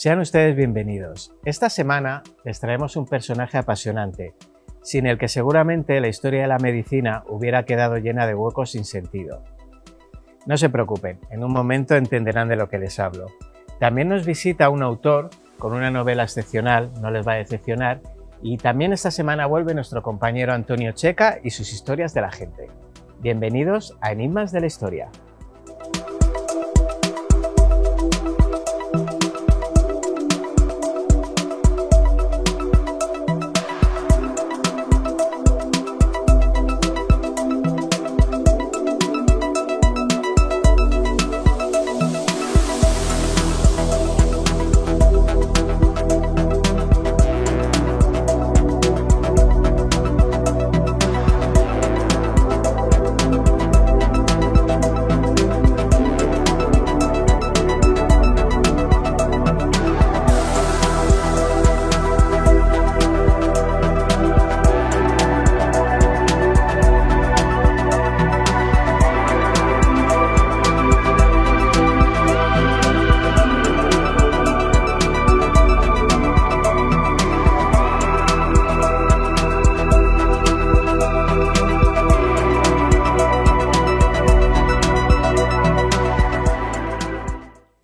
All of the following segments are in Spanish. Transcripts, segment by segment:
Sean ustedes bienvenidos. Esta semana les traemos un personaje apasionante, sin el que seguramente la historia de la medicina hubiera quedado llena de huecos sin sentido. No se preocupen, en un momento entenderán de lo que les hablo. También nos visita un autor con una novela excepcional, no les va a decepcionar, y también esta semana vuelve nuestro compañero Antonio Checa y sus historias de la gente. Bienvenidos a Enigmas de la Historia.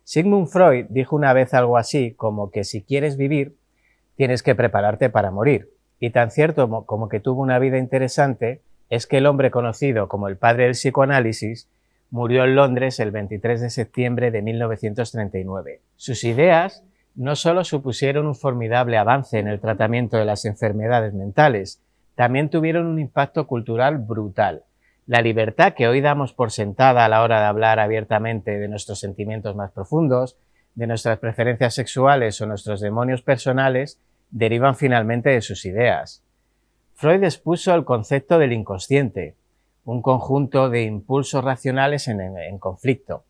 Sigmund Freud dijo una vez algo así como que si quieres vivir, tienes que prepararte para morir. Y tan cierto como que tuvo una vida interesante es que el hombre conocido como el padre del psicoanálisis murió en Londres el 23 de septiembre de 1939. Sus ideas no solo supusieron un formidable avance en el tratamiento de las enfermedades mentales, también tuvieron un impacto cultural brutal. La libertad que hoy damos por sentada a la hora de hablar abiertamente de nuestros sentimientos más profundos, de nuestras preferencias sexuales o nuestros demonios personales, derivan finalmente de sus ideas. Freud expuso el concepto del inconsciente, un conjunto de impulsos racionales en conflicto.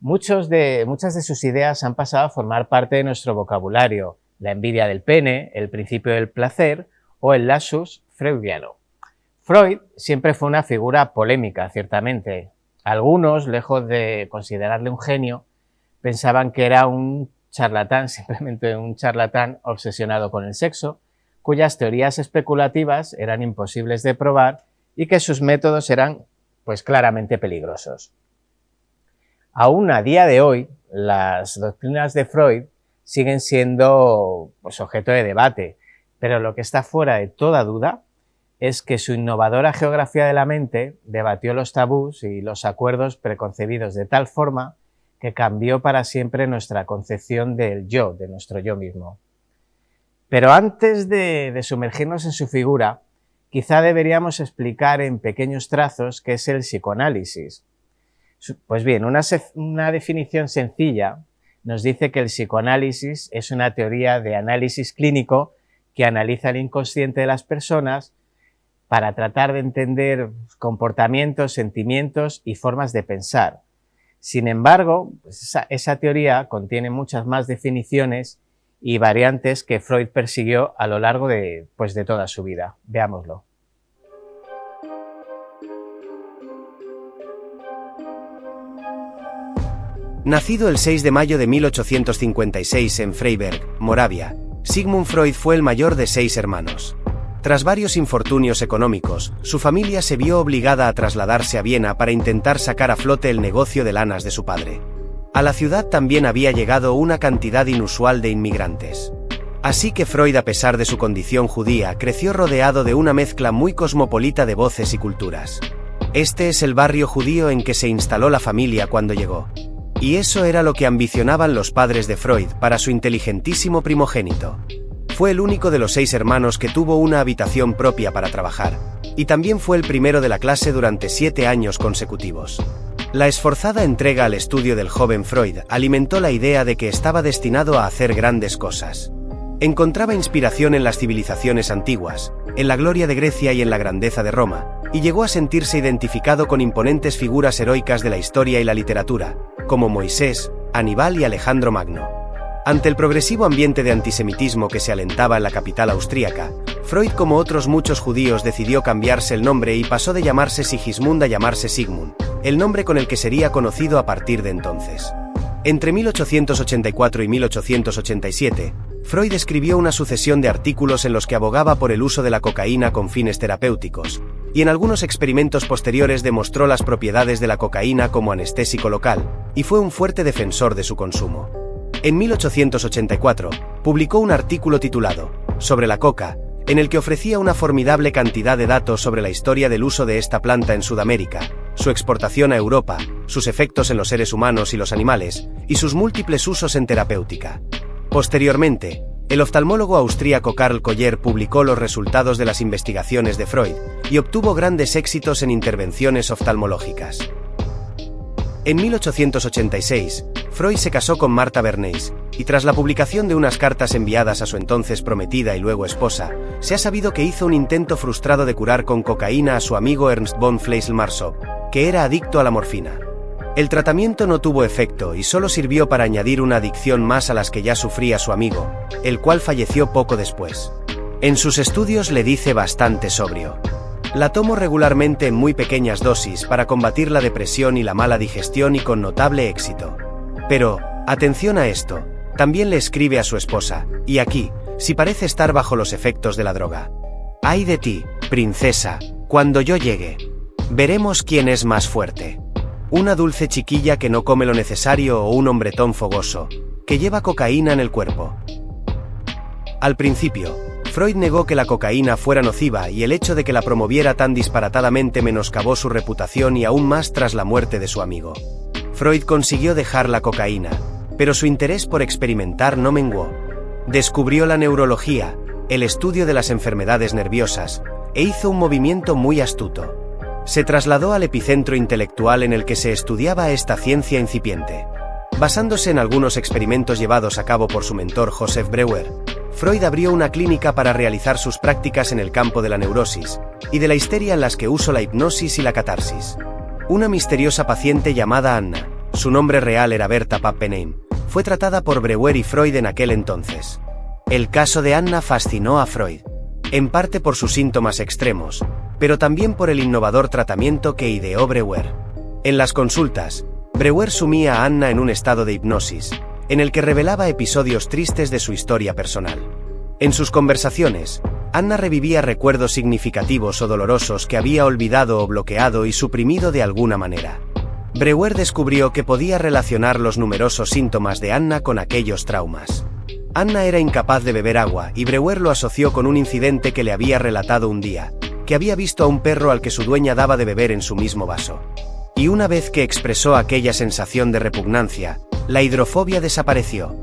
Muchas de sus ideas han pasado a formar parte de nuestro vocabulario: la envidia del pene, el principio del placer o el lapsus freudiano. Freud siempre fue una figura polémica, ciertamente. Algunos, lejos de considerarle un genio, pensaban que era un charlatán, simplemente un charlatán obsesionado con el sexo, cuyas teorías especulativas eran imposibles de probar y que sus métodos eran, pues, claramente peligrosos. Aún a día de hoy, las doctrinas de Freud siguen siendo, pues, objeto de debate, pero lo que está fuera de toda duda es que su innovadora geografía de la mente debatió los tabús y los acuerdos preconcebidos de tal forma que cambió para siempre nuestra concepción del yo, de nuestro yo mismo. Pero antes de sumergirnos en su figura, quizá deberíamos explicar en pequeños trazos qué es el psicoanálisis. Pues bien, una definición sencilla nos dice que el psicoanálisis es una teoría de análisis clínico que analiza el inconsciente de las personas para tratar de entender comportamientos, sentimientos y formas de pensar. Sin embargo, pues esa teoría contiene muchas más definiciones y variantes que Freud persiguió a lo largo de toda su vida. Veámoslo. Nacido el 6 de mayo de 1856 en Freiberg, Moravia, Sigmund Freud fue el mayor de 6 hermanos. Tras varios infortunios económicos, su familia se vio obligada a trasladarse a Viena para intentar sacar a flote el negocio de lanas de su padre. A la ciudad también había llegado una cantidad inusual de inmigrantes. Así que Freud, a pesar de su condición judía, creció rodeado de una mezcla muy cosmopolita de voces y culturas. Este es el barrio judío en que se instaló la familia cuando llegó. Y eso era lo que ambicionaban los padres de Freud para su inteligentísimo primogénito. Fue el único de los 6 hermanos que tuvo una habitación propia para trabajar, y también fue el primero de la clase durante 7 años consecutivos. La esforzada entrega al estudio del joven Freud alimentó la idea de que estaba destinado a hacer grandes cosas. Encontraba inspiración en las civilizaciones antiguas, en la gloria de Grecia y en la grandeza de Roma, y llegó a sentirse identificado con imponentes figuras heroicas de la historia y la literatura, como Moisés, Aníbal y Alejandro Magno. Ante el progresivo ambiente de antisemitismo que se alentaba en la capital austríaca, Freud, como otros muchos judíos, decidió cambiarse el nombre y pasó de llamarse Sigismund a llamarse Sigmund, el nombre con el que sería conocido a partir de entonces. Entre 1884 y 1887, Freud escribió una sucesión de artículos en los que abogaba por el uso de la cocaína con fines terapéuticos, y en algunos experimentos posteriores demostró las propiedades de la cocaína como anestésico local, y fue un fuerte defensor de su consumo. En 1884, publicó un artículo titulado «Sobre la coca», en el que ofrecía una formidable cantidad de datos sobre la historia del uso de esta planta en Sudamérica, su exportación a Europa, sus efectos en los seres humanos y los animales, y sus múltiples usos en terapéutica. Posteriormente, el oftalmólogo austríaco Karl Koller publicó los resultados de las investigaciones de Freud, y obtuvo grandes éxitos en intervenciones oftalmológicas. En 1886, Freud se casó con Martha Bernays, y tras la publicación de unas cartas enviadas a su entonces prometida y luego esposa, se ha sabido que hizo un intento frustrado de curar con cocaína a su amigo Ernst von Fleisel-Marsow, que era adicto a la morfina. El tratamiento no tuvo efecto y solo sirvió para añadir una adicción más a las que ya sufría su amigo, el cual falleció poco después. En sus estudios le dice bastante sobrio: la tomo regularmente en muy pequeñas dosis para combatir la depresión y la mala digestión y con notable éxito. Pero, atención a esto, también le escribe a su esposa, y aquí, si parece estar bajo los efectos de la droga. Ay de ti, princesa, cuando yo llegue. Veremos quién es más fuerte. Una dulce chiquilla que no come lo necesario o un hombretón fogoso, que lleva cocaína en el cuerpo. Al principio, Freud negó que la cocaína fuera nociva y el hecho de que la promoviera tan disparatadamente menoscabó su reputación y aún más tras la muerte de su amigo. Freud consiguió dejar la cocaína, pero su interés por experimentar no menguó. Descubrió la neurología, el estudio de las enfermedades nerviosas, e hizo un movimiento muy astuto. Se trasladó al epicentro intelectual en el que se estudiaba esta ciencia incipiente. Basándose en algunos experimentos llevados a cabo por su mentor Joseph Breuer, Freud abrió una clínica para realizar sus prácticas en el campo de la neurosis y de la histeria en las que usó la hipnosis y la catarsis. Una misteriosa paciente llamada Anna, su nombre real era Berta Pappenheim, fue tratada por Breuer y Freud en aquel entonces. El caso de Anna fascinó a Freud, en parte por sus síntomas extremos, pero también por el innovador tratamiento que ideó Breuer. En las consultas, Breuer sumía a Anna en un estado de hipnosis, en el que revelaba episodios tristes de su historia personal. En sus conversaciones, Anna revivía recuerdos significativos o dolorosos que había olvidado o bloqueado y suprimido de alguna manera. Breuer descubrió que podía relacionar los numerosos síntomas de Anna con aquellos traumas. Anna era incapaz de beber agua y Breuer lo asoció con un incidente que le había relatado un día, que había visto a un perro al que su dueña daba de beber en su mismo vaso. Y una vez que expresó aquella sensación de repugnancia, la hidrofobia desapareció.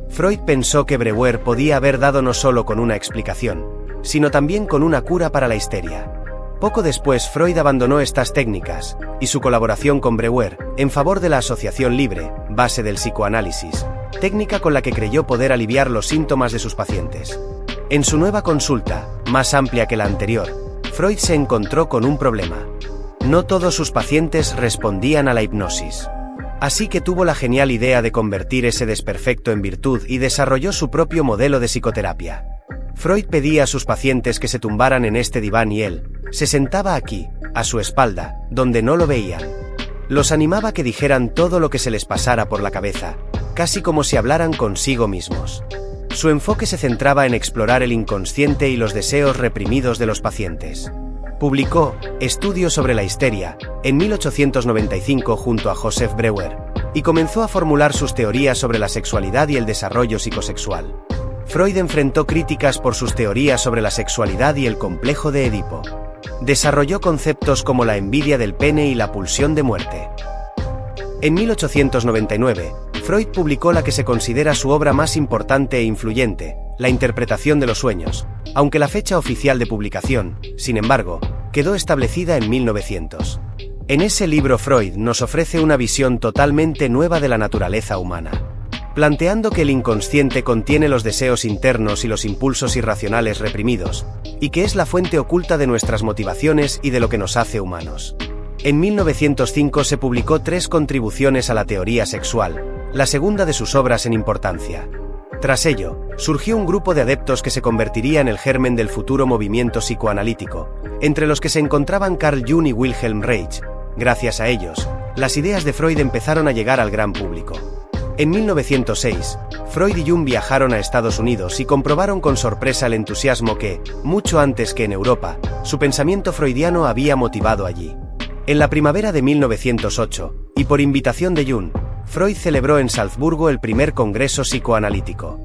Freud pensó que Breuer podía haber dado no solo con una explicación, sino también con una cura para la histeria. Poco después Freud abandonó estas técnicas, y su colaboración con Breuer, en favor de la asociación libre, base del psicoanálisis, técnica con la que creyó poder aliviar los síntomas de sus pacientes. En su nueva consulta, más amplia que la anterior, Freud se encontró con un problema. No todos sus pacientes respondían a la hipnosis. Así que tuvo la genial idea de convertir ese desperfecto en virtud y desarrolló su propio modelo de psicoterapia. Freud pedía a sus pacientes que se tumbaran en este diván y él se sentaba aquí, a su espalda, donde no lo veían. Los animaba a que dijeran todo lo que se les pasara por la cabeza, casi como si hablaran consigo mismos. Su enfoque se centraba en explorar el inconsciente y los deseos reprimidos de los pacientes. Publicó Estudios sobre la histeria en 1895 junto a Joseph Breuer, y comenzó a formular sus teorías sobre la sexualidad y el desarrollo psicosexual. Freud enfrentó críticas por sus teorías sobre la sexualidad y el complejo de Edipo. Desarrolló conceptos como la envidia del pene y la pulsión de muerte. En 1899, Freud publicó la que se considera su obra más importante e influyente, La interpretación de los sueños, aunque la fecha oficial de publicación, sin embargo, quedó establecida en 1900. En ese libro Freud nos ofrece una visión totalmente nueva de la naturaleza humana, planteando que el inconsciente contiene los deseos internos y los impulsos irracionales reprimidos, y que es la fuente oculta de nuestras motivaciones y de lo que nos hace humanos. En 1905 se publicó 3 contribuciones a la teoría sexual, la segunda de sus obras en importancia. Tras ello, surgió un grupo de adeptos que se convertiría en el germen del futuro movimiento psicoanalítico, entre los que se encontraban Carl Jung y Wilhelm Reich. Gracias a ellos, las ideas de Freud empezaron a llegar al gran público. En 1906, Freud y Jung viajaron a Estados Unidos y comprobaron con sorpresa el entusiasmo que, mucho antes que en Europa, su pensamiento freudiano había motivado allí. En la primavera de 1908, y por invitación de Jung, Freud celebró en Salzburgo el primer congreso psicoanalítico.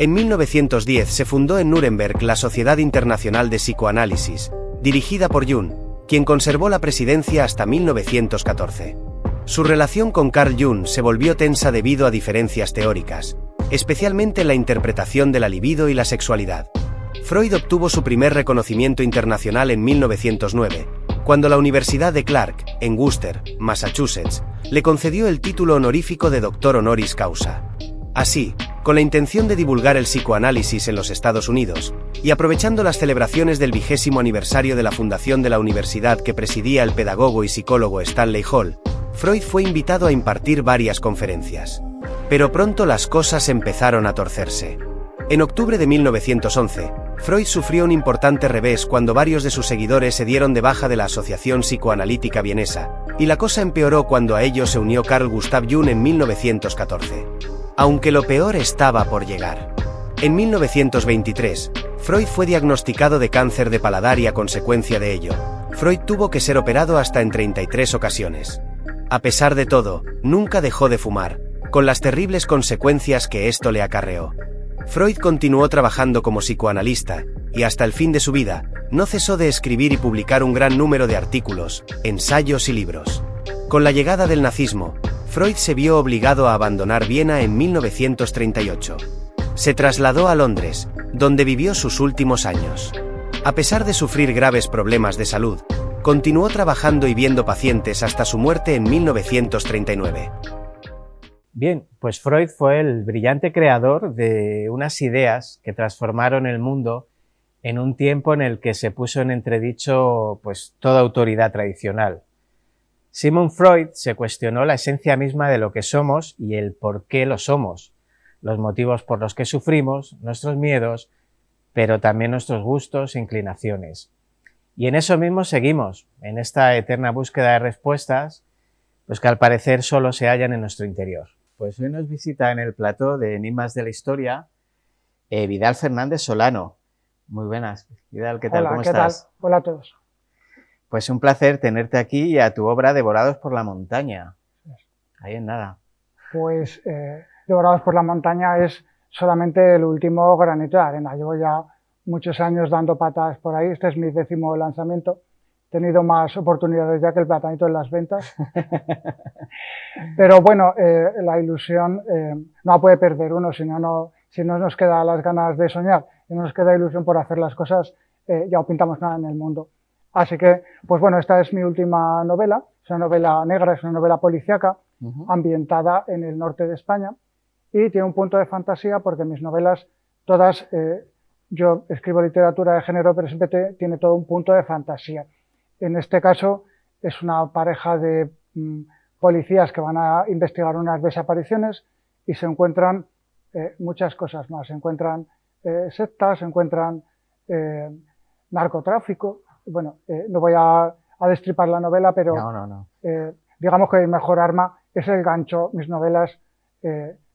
En 1910 se fundó en Nuremberg la Sociedad Internacional de Psicoanálisis, dirigida por Jung, quien conservó la presidencia hasta 1914. Su relación con Carl Jung se volvió tensa debido a diferencias teóricas, especialmente en la interpretación de la libido y la sexualidad. Freud obtuvo su primer reconocimiento internacional en 1909, cuando la Universidad de Clark, en Worcester, Massachusetts, le concedió el título honorífico de doctor honoris causa. Así, con la intención de divulgar el psicoanálisis en los Estados Unidos, y aprovechando las celebraciones del 20º aniversario de la fundación de la universidad que presidía el pedagogo y psicólogo Stanley Hall, Freud fue invitado a impartir varias conferencias. Pero pronto las cosas empezaron a torcerse. En octubre de 1911, Freud sufrió un importante revés cuando varios de sus seguidores se dieron de baja de la Asociación Psicoanalítica Vienesa, y la cosa empeoró cuando a ellos se unió Carl Gustav Jung en 1914. Aunque lo peor estaba por llegar. En 1923, Freud fue diagnosticado de cáncer de paladar y a consecuencia de ello, Freud tuvo que ser operado hasta en 33 ocasiones. A pesar de todo, nunca dejó de fumar, con las terribles consecuencias que esto le acarreó. Freud continuó trabajando como psicoanalista, y hasta el fin de su vida, no cesó de escribir y publicar un gran número de artículos, ensayos y libros. Con la llegada del nazismo, Freud se vio obligado a abandonar Viena en 1938. Se trasladó a Londres, donde vivió sus últimos años. A pesar de sufrir graves problemas de salud, continuó trabajando y viendo pacientes hasta su muerte en 1939. Bien, pues Freud fue el brillante creador de unas ideas que transformaron el mundo en un tiempo en el que se puso en entredicho pues toda autoridad tradicional. Sigmund Freud se cuestionó la esencia misma de lo que somos y el por qué lo somos, los motivos por los que sufrimos, nuestros miedos, pero también nuestros gustos e inclinaciones. Y en eso mismo seguimos, en esta eterna búsqueda de respuestas, pues que al parecer solo se hallan en nuestro interior. Pues hoy nos visita en el plató de Enigmas de la Historia Vidal Fernández Solano. Muy buenas, Vidal, ¿qué tal? Hola, ¿Cómo ¿qué estás? tal? Hola a todos. Pues un placer tenerte aquí y a tu obra Devorados por la montaña. Ahí en nada. Pues Devorados por la montaña es solamente el último granito de arena. Llevo ya muchos años dando patas por ahí. Este es mi 10º lanzamiento. He tenido más oportunidades ya que el platanito en las ventas. Pero bueno, la ilusión no la puede perder uno, si no nos queda las ganas de soñar y no nos queda ilusión por hacer las cosas, ya no pintamos nada en el mundo. Así que, pues bueno, esta es mi última novela. Es una novela negra, es una novela policíaca, ambientada en el norte de España, y tiene un punto de fantasía porque mis novelas, todas, yo escribo literatura de género, pero siempre tiene todo un punto de fantasía. En este caso es una pareja de policías que van a investigar unas desapariciones y se encuentran muchas cosas más. Se encuentran sectas, se encuentran narcotráfico. Bueno, no voy a destripar la novela, pero No. digamos que el mejor arma es el gancho. Mis novelas,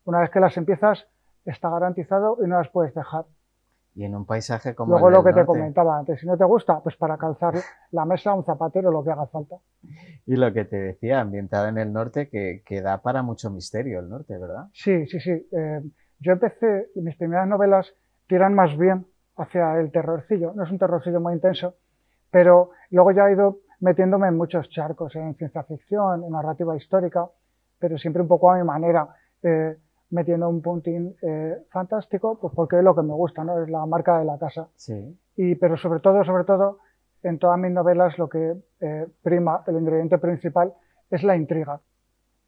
una vez que las empiezas, está garantizado y no las puedes dejar. Y en un paisaje como Luego el lo del que te norte. comentaba antes, si no te gusta, pues para calzar la mesa, un zapatero, lo que haga falta. Y lo que te decía, ambientada en el norte, que da para mucho misterio el norte, ¿verdad? Sí. Yo empecé, mis primeras novelas tiran más bien hacia el terrorcillo. No es un terrorcillo muy intenso, pero luego ya he ido metiéndome en muchos charcos, en ciencia ficción, en narrativa histórica, pero siempre un poco a mi manera, metiendo un puntín fantástico, pues porque es lo que me gusta, ¿no? Es la marca de la casa. Sí. Pero sobre todo, en todas mis novelas lo que prima, el ingrediente principal, es la intriga.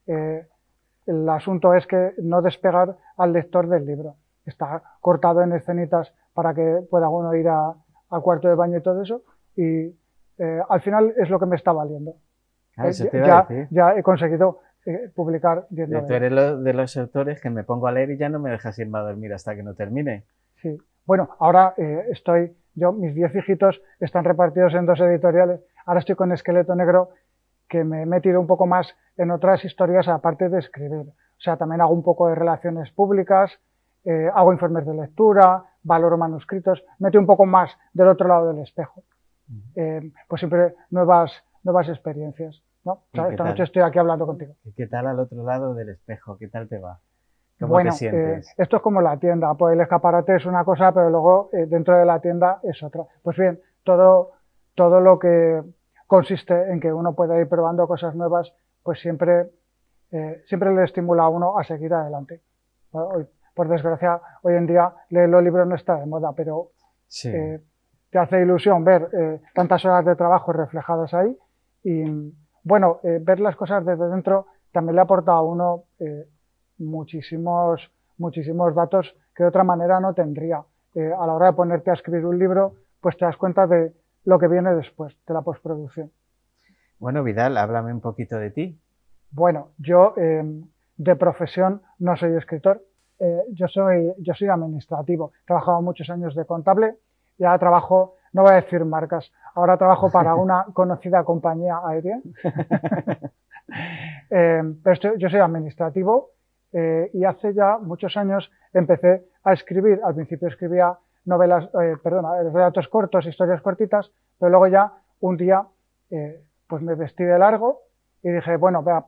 El asunto es que no despegar al lector del libro. Está cortado en escenitas para que pueda uno ir al cuarto de baño y todo eso, y al final es lo que me está valiendo. Eso te iba a decir. Ya he conseguido publicar 10 novelas. Tú eres de los autores que me pongo a leer y ya no me dejas irme a dormir hasta que no termine. Sí. Bueno, ahora mis 10 hijitos están repartidos en 2 editoriales. Ahora estoy con Esqueleto Negro, que me he metido un poco más en otras historias aparte de escribir. O sea, también hago un poco de relaciones públicas, hago informes de lectura, valoro manuscritos, meto un poco más del otro lado del espejo. Pues siempre nuevas experiencias, ¿no? O sea, esta noche estoy aquí hablando contigo. ¿Y qué tal al otro lado del espejo? ¿Qué tal te va? ¿Cómo Bueno, te sientes? esto es como la tienda, pues el escaparate es una cosa, pero luego dentro de la tienda es otra. Pues bien, todo lo que consiste en que uno pueda ir probando cosas nuevas, pues siempre le estimula a uno a seguir adelante. Hoy, por desgracia, hoy en día leer los libros no está de moda, pero Sí. te hace ilusión ver tantas horas de trabajo reflejadas ahí y, bueno, ver las cosas desde dentro también le aporta a uno muchísimos datos que de otra manera no tendría. A la hora de ponerte a escribir un libro, pues te das cuenta de lo que viene después, de la postproducción. Bueno, Vidal, háblame un poquito de ti. Bueno, yo de profesión no soy escritor, yo soy administrativo. He trabajado muchos años de contable y ahora trabajo, no voy a decir marcas, ahora trabajo para una conocida compañía aérea. Pero yo soy administrativo y hace ya muchos años empecé a escribir. Al principio escribía relatos cortos, historias cortitas, pero luego ya un día pues me vestí de largo y dije, bueno, vea,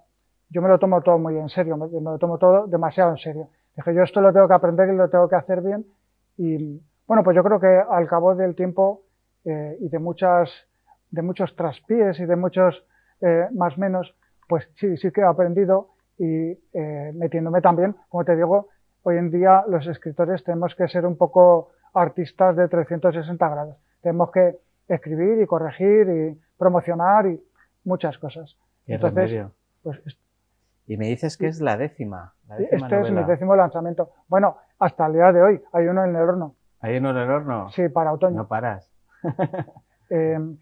yo me lo tomo todo muy en serio, me lo tomo todo demasiado en serio. Dije, yo esto lo tengo que aprender y lo tengo que hacer bien. Y bueno, pues yo creo que al cabo del tiempo y de muchos traspiés y de muchos más menos, pues sí que he aprendido y metiéndome también, como te digo, hoy en día los escritores tenemos que ser un poco artistas de 360 grados. Tenemos que escribir y corregir y promocionar y muchas cosas. Entonces, pues, y me dices que es la décima este novela. Es mi 10º lanzamiento. Bueno, hasta el día de hoy hay uno en el horno. ¿Hay uno en el horno? Sí, para otoño. No paras.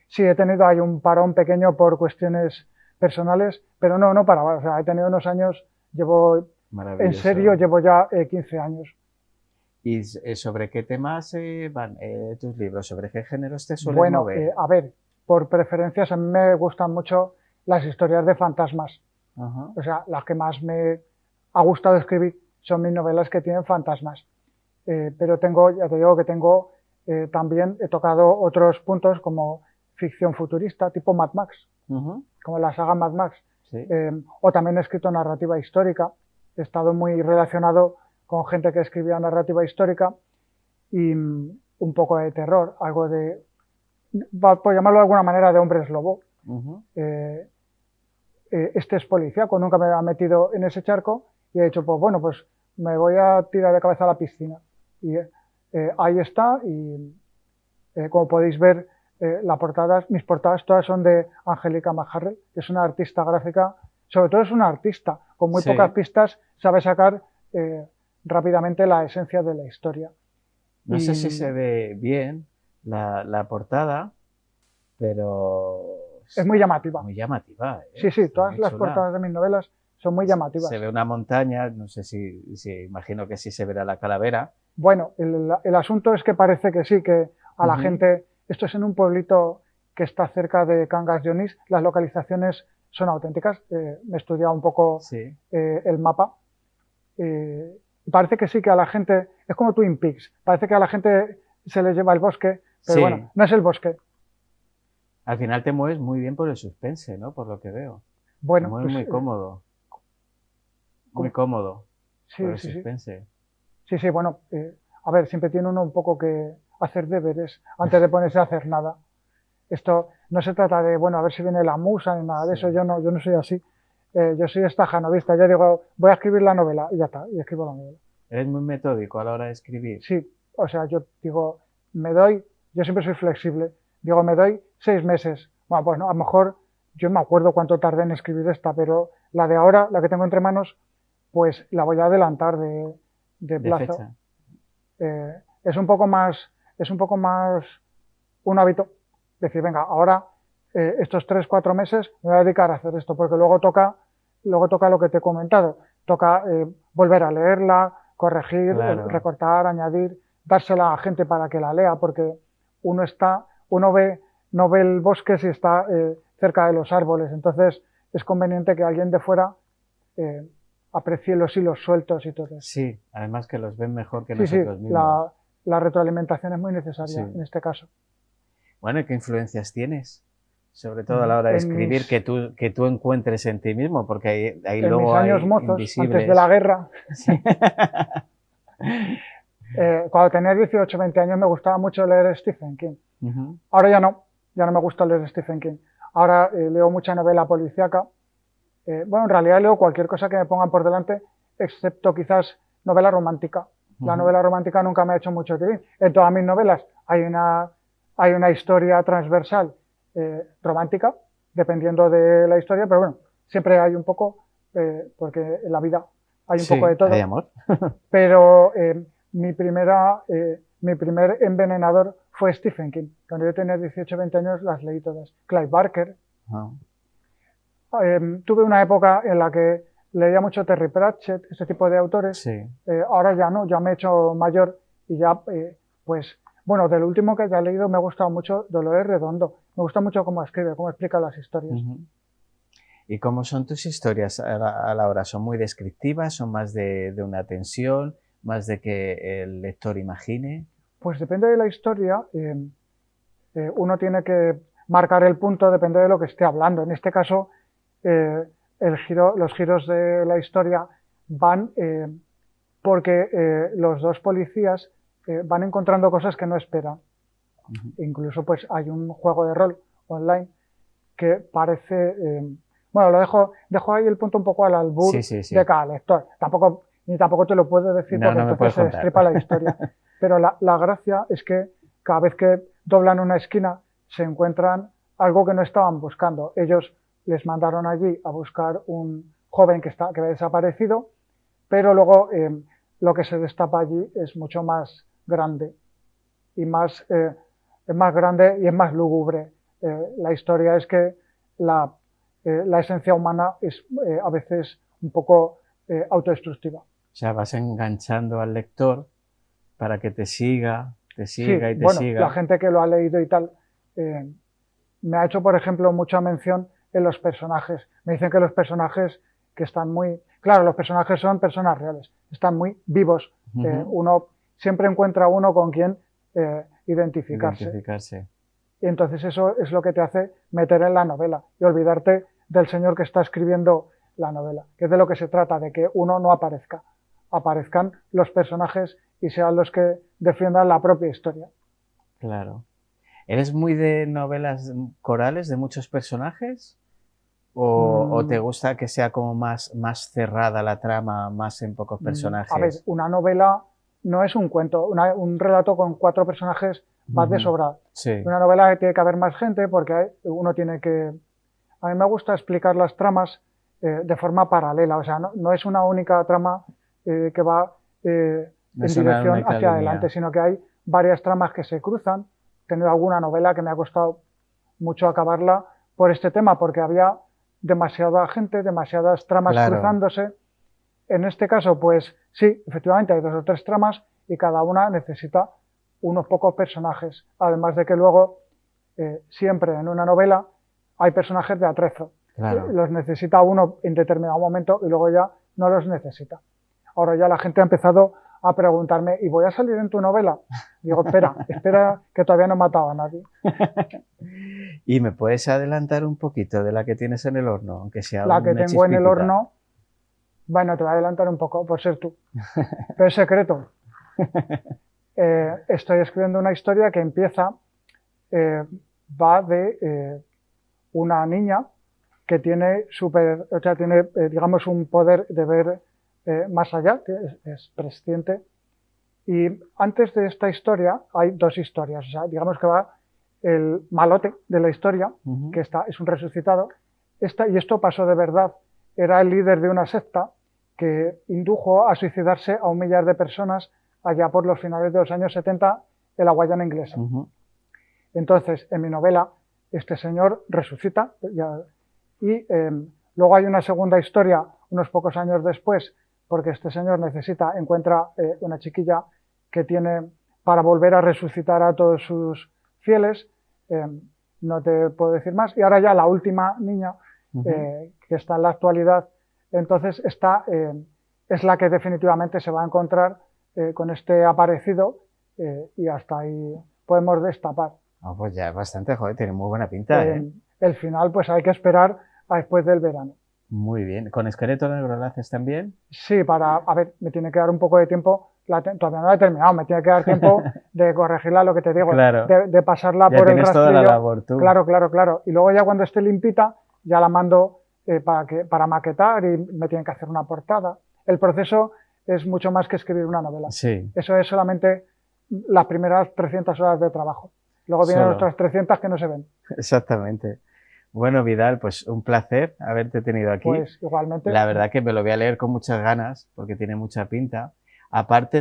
Sí, he tenido ahí un parón pequeño por cuestiones personales, pero no paraba. O sea, he tenido unos años, en serio, llevo ya 15 años. ¿Y sobre qué temas van tus libros? ¿Sobre qué géneros te suelen mover? A ver, por preferencias, a mí me gustan mucho las historias de fantasmas. O sea, las que más me ha gustado escribir son mis novelas que tienen fantasmas. Pero ya te digo que también he tocado otros puntos como ficción futurista, tipo Mad Max, como la saga Mad Max. Sí. O también he escrito narrativa histórica. He estado muy relacionado con gente que escribía narrativa histórica y un poco de terror, algo de, por llamarlo de alguna manera, de hombres lobo. Este es policíaco, nunca me había metido en ese charco y he dicho, pues bueno, pues me voy a tirar de cabeza a la piscina. Y ahí está y como podéis ver, mis portadas todas son de Angélica Majarrell, que es una artista gráfica, sobre todo es una artista, con muy pocas pistas sabe sacar rápidamente la esencia de la historia. No sé si se ve bien la portada, pero es muy llamativa. Muy llamativa. Sí, todas las portadas de mis novelas son muy llamativas. Se ve una montaña, no sé si imagino que sí se verá la calavera. Bueno, el asunto es que parece que sí, que a la gente, esto es en un pueblito que está cerca de Cangas de Onís, las localizaciones son auténticas, me he estudiado un poco el mapa, parece que sí, que a la gente, es como Twin Peaks, parece que a la gente se le lleva el bosque, pero bueno, no es el bosque. Al final te mueves muy bien por el suspense, ¿no? Por lo que veo. Bueno, te mueves muy cómodo. Muy cómodo. Por el suspense. Sí, bueno, a ver, siempre tiene uno un poco que hacer deberes antes de ponerse a hacer nada. Esto no se trata de, bueno, a ver si viene la musa ni nada de eso, yo no soy así. Yo soy estajanovista, yo digo, voy a escribir la novela y ya está, y escribo la novela. ¿Eres muy metódico a la hora de escribir? Sí, o sea, yo digo, yo siempre soy flexible, digo, me doy 6 meses. Bueno, pues no, a lo mejor yo no me acuerdo cuánto tardé en escribir esta, pero la de ahora, la que tengo entre manos, pues la voy a adelantar de plazo. Es un poco más un hábito, decir, venga, ahora estos 3-4 meses me voy a dedicar a hacer esto, porque luego toca lo que te he comentado, toca volver a leerla, corregir, recortar, añadir, dársela a gente para que la lea, porque uno no ve el bosque si está cerca de los árboles, entonces es conveniente que alguien de fuera aprecie los hilos sueltos y todo eso. Sí, además que los ven mejor que Sí, nosotros mismos. La retroalimentación es muy necesaria Sí. en este caso. Bueno, ¿y qué influencias tienes? Sobre todo a la hora de escribir, que tú encuentres en ti mismo, porque hay en luego mis años hay mozos, invisibles. antes de la guerra, Sí. cuando tenía 18 o 20 años me gustaba mucho leer Stephen King. Ujú. Ahora ya no me gusta leer Stephen King. Ahora leo mucha novela policíaca. Bueno, en realidad leo cualquier cosa que me pongan por delante, excepto quizás novela romántica. La novela romántica nunca me ha hecho mucho tirín. En todas mis novelas hay una historia transversal romántica, dependiendo de la historia, pero bueno, siempre hay un poco, porque en la vida hay un poco de todo. Hay amor. Pero mi primer envenenador fue Stephen King. Cuando yo tenía 18 o 20 años las leí todas. Clive Barker. Tuve una época en la que leía mucho Terry Pratchett, ese tipo de autores. Sí. Ahora ya no, ya me he hecho mayor y ya, pues, bueno, del último que ya he leído me ha gustado mucho Dolores Redondo. Me gusta mucho cómo escribe, cómo explica las historias. ¿Y cómo son tus historias a la hora? ¿Son muy descriptivas? ¿Son más de una tensión? ¿Más de que el lector imagine? Pues depende de la historia. Uno tiene que marcar el punto, depende de lo que esté hablando. En este caso, los giros de la historia van porque los dos policías van encontrando cosas que no esperan. Incluso pues hay un juego de rol online que parece... bueno, dejo ahí el punto un poco al albur de cada lector. Ni tampoco te lo puedo decir porque entonces se destripa la historia. Pero la gracia es que cada vez que doblan una esquina se encuentran algo que no estaban buscando. Ellos les mandaron allí a buscar un joven que había desaparecido, pero luego lo que se destapa allí es mucho más grande y es más grande y es más lúgubre. La historia es que la esencia humana es a veces un poco autodestructiva. O sea, vas enganchando al lector para que te siga y te siga. La gente que lo ha leído y tal me ha hecho, por ejemplo, mucha mención en los personajes. Me dicen que los personajes que están muy... Claro, los personajes son personas reales, están muy vivos. Uno siempre encuentra uno con quien identificarse. Y entonces eso es lo que te hace meter en la novela y olvidarte del señor que está escribiendo la novela, que es de lo que se trata, de que uno no aparezcan los personajes y sean los que defiendan la propia historia. Claro. ¿Eres muy de novelas corales de muchos personajes? ¿O te gusta que sea como más cerrada la trama, más en pocos personajes? A ver, una novela no es un cuento, un relato con 4 personajes va de sobra. Sí. Una novela tiene que haber más gente porque uno tiene que... A mí me gusta explicar las tramas de forma paralela, o sea, no es una única trama que va en dirección hacia adelante, sino que hay varias tramas que se cruzan. He tenido alguna novela que me ha costado mucho acabarla por este tema, porque había demasiada gente, demasiadas tramas cruzándose. En este caso, pues sí, efectivamente hay 2 o 3 tramas y cada una necesita unos pocos personajes. Además de que luego, siempre en una novela, hay personajes de atrezo. Los necesita uno en determinado momento y luego ya no los necesita. Ahora ya la gente ha empezado a preguntarme, ¿y voy a salir en tu novela? Digo, espera, que todavía no he matado a nadie. ¿Y me puedes adelantar un poquito de la que tienes en el horno? Aunque sea la que tengo en el horno, bueno, te voy a adelantar un poco, por ser tú. Pero es secreto. Estoy escribiendo una historia que empieza, va de una niña que tiene digamos, un poder de ver más allá, que es presciente. Y antes de esta historia hay 2 historias. O sea, digamos que va el malote de la historia, que es un resucitado. Y esto pasó de verdad. Era el líder de una secta que indujo a suicidarse a 1 millar de personas allá por los finales de los años 70 en la Guayana inglesa. Entonces, en mi novela, este señor resucita y luego hay una segunda historia unos pocos años después, porque este señor encuentra una chiquilla que tiene para volver a resucitar a todos sus fieles. No te puedo decir más. Y ahora ya la última niña, que está en la actualidad Entonces esta es la que definitivamente se va a encontrar con este aparecido y hasta ahí podemos destapar. Pues ya es bastante, joder, tiene muy buena pinta, ¿eh? El final pues hay que esperar a después del verano. Muy bien. ¿Con esqueleto negro lo haces también? Sí, a ver, me tiene que dar un poco de tiempo, todavía no la he terminado, me tiene que dar tiempo de corregirla, lo que te digo, claro. de pasarla Ya por el tienes rastrillo. toda la labor tú. Claro. Y luego ya cuando esté limpita, ya la mando para maquetar y me tienen que hacer una portada. El proceso es mucho más que escribir una novela. Sí. Eso es solamente las primeras 300 horas de trabajo. Luego vienen otras 300 que no se ven. Exactamente. Bueno, Vidal, pues un placer haberte tenido aquí. Pues igualmente. La verdad que me lo voy a leer con muchas ganas porque tiene mucha pinta. Aparte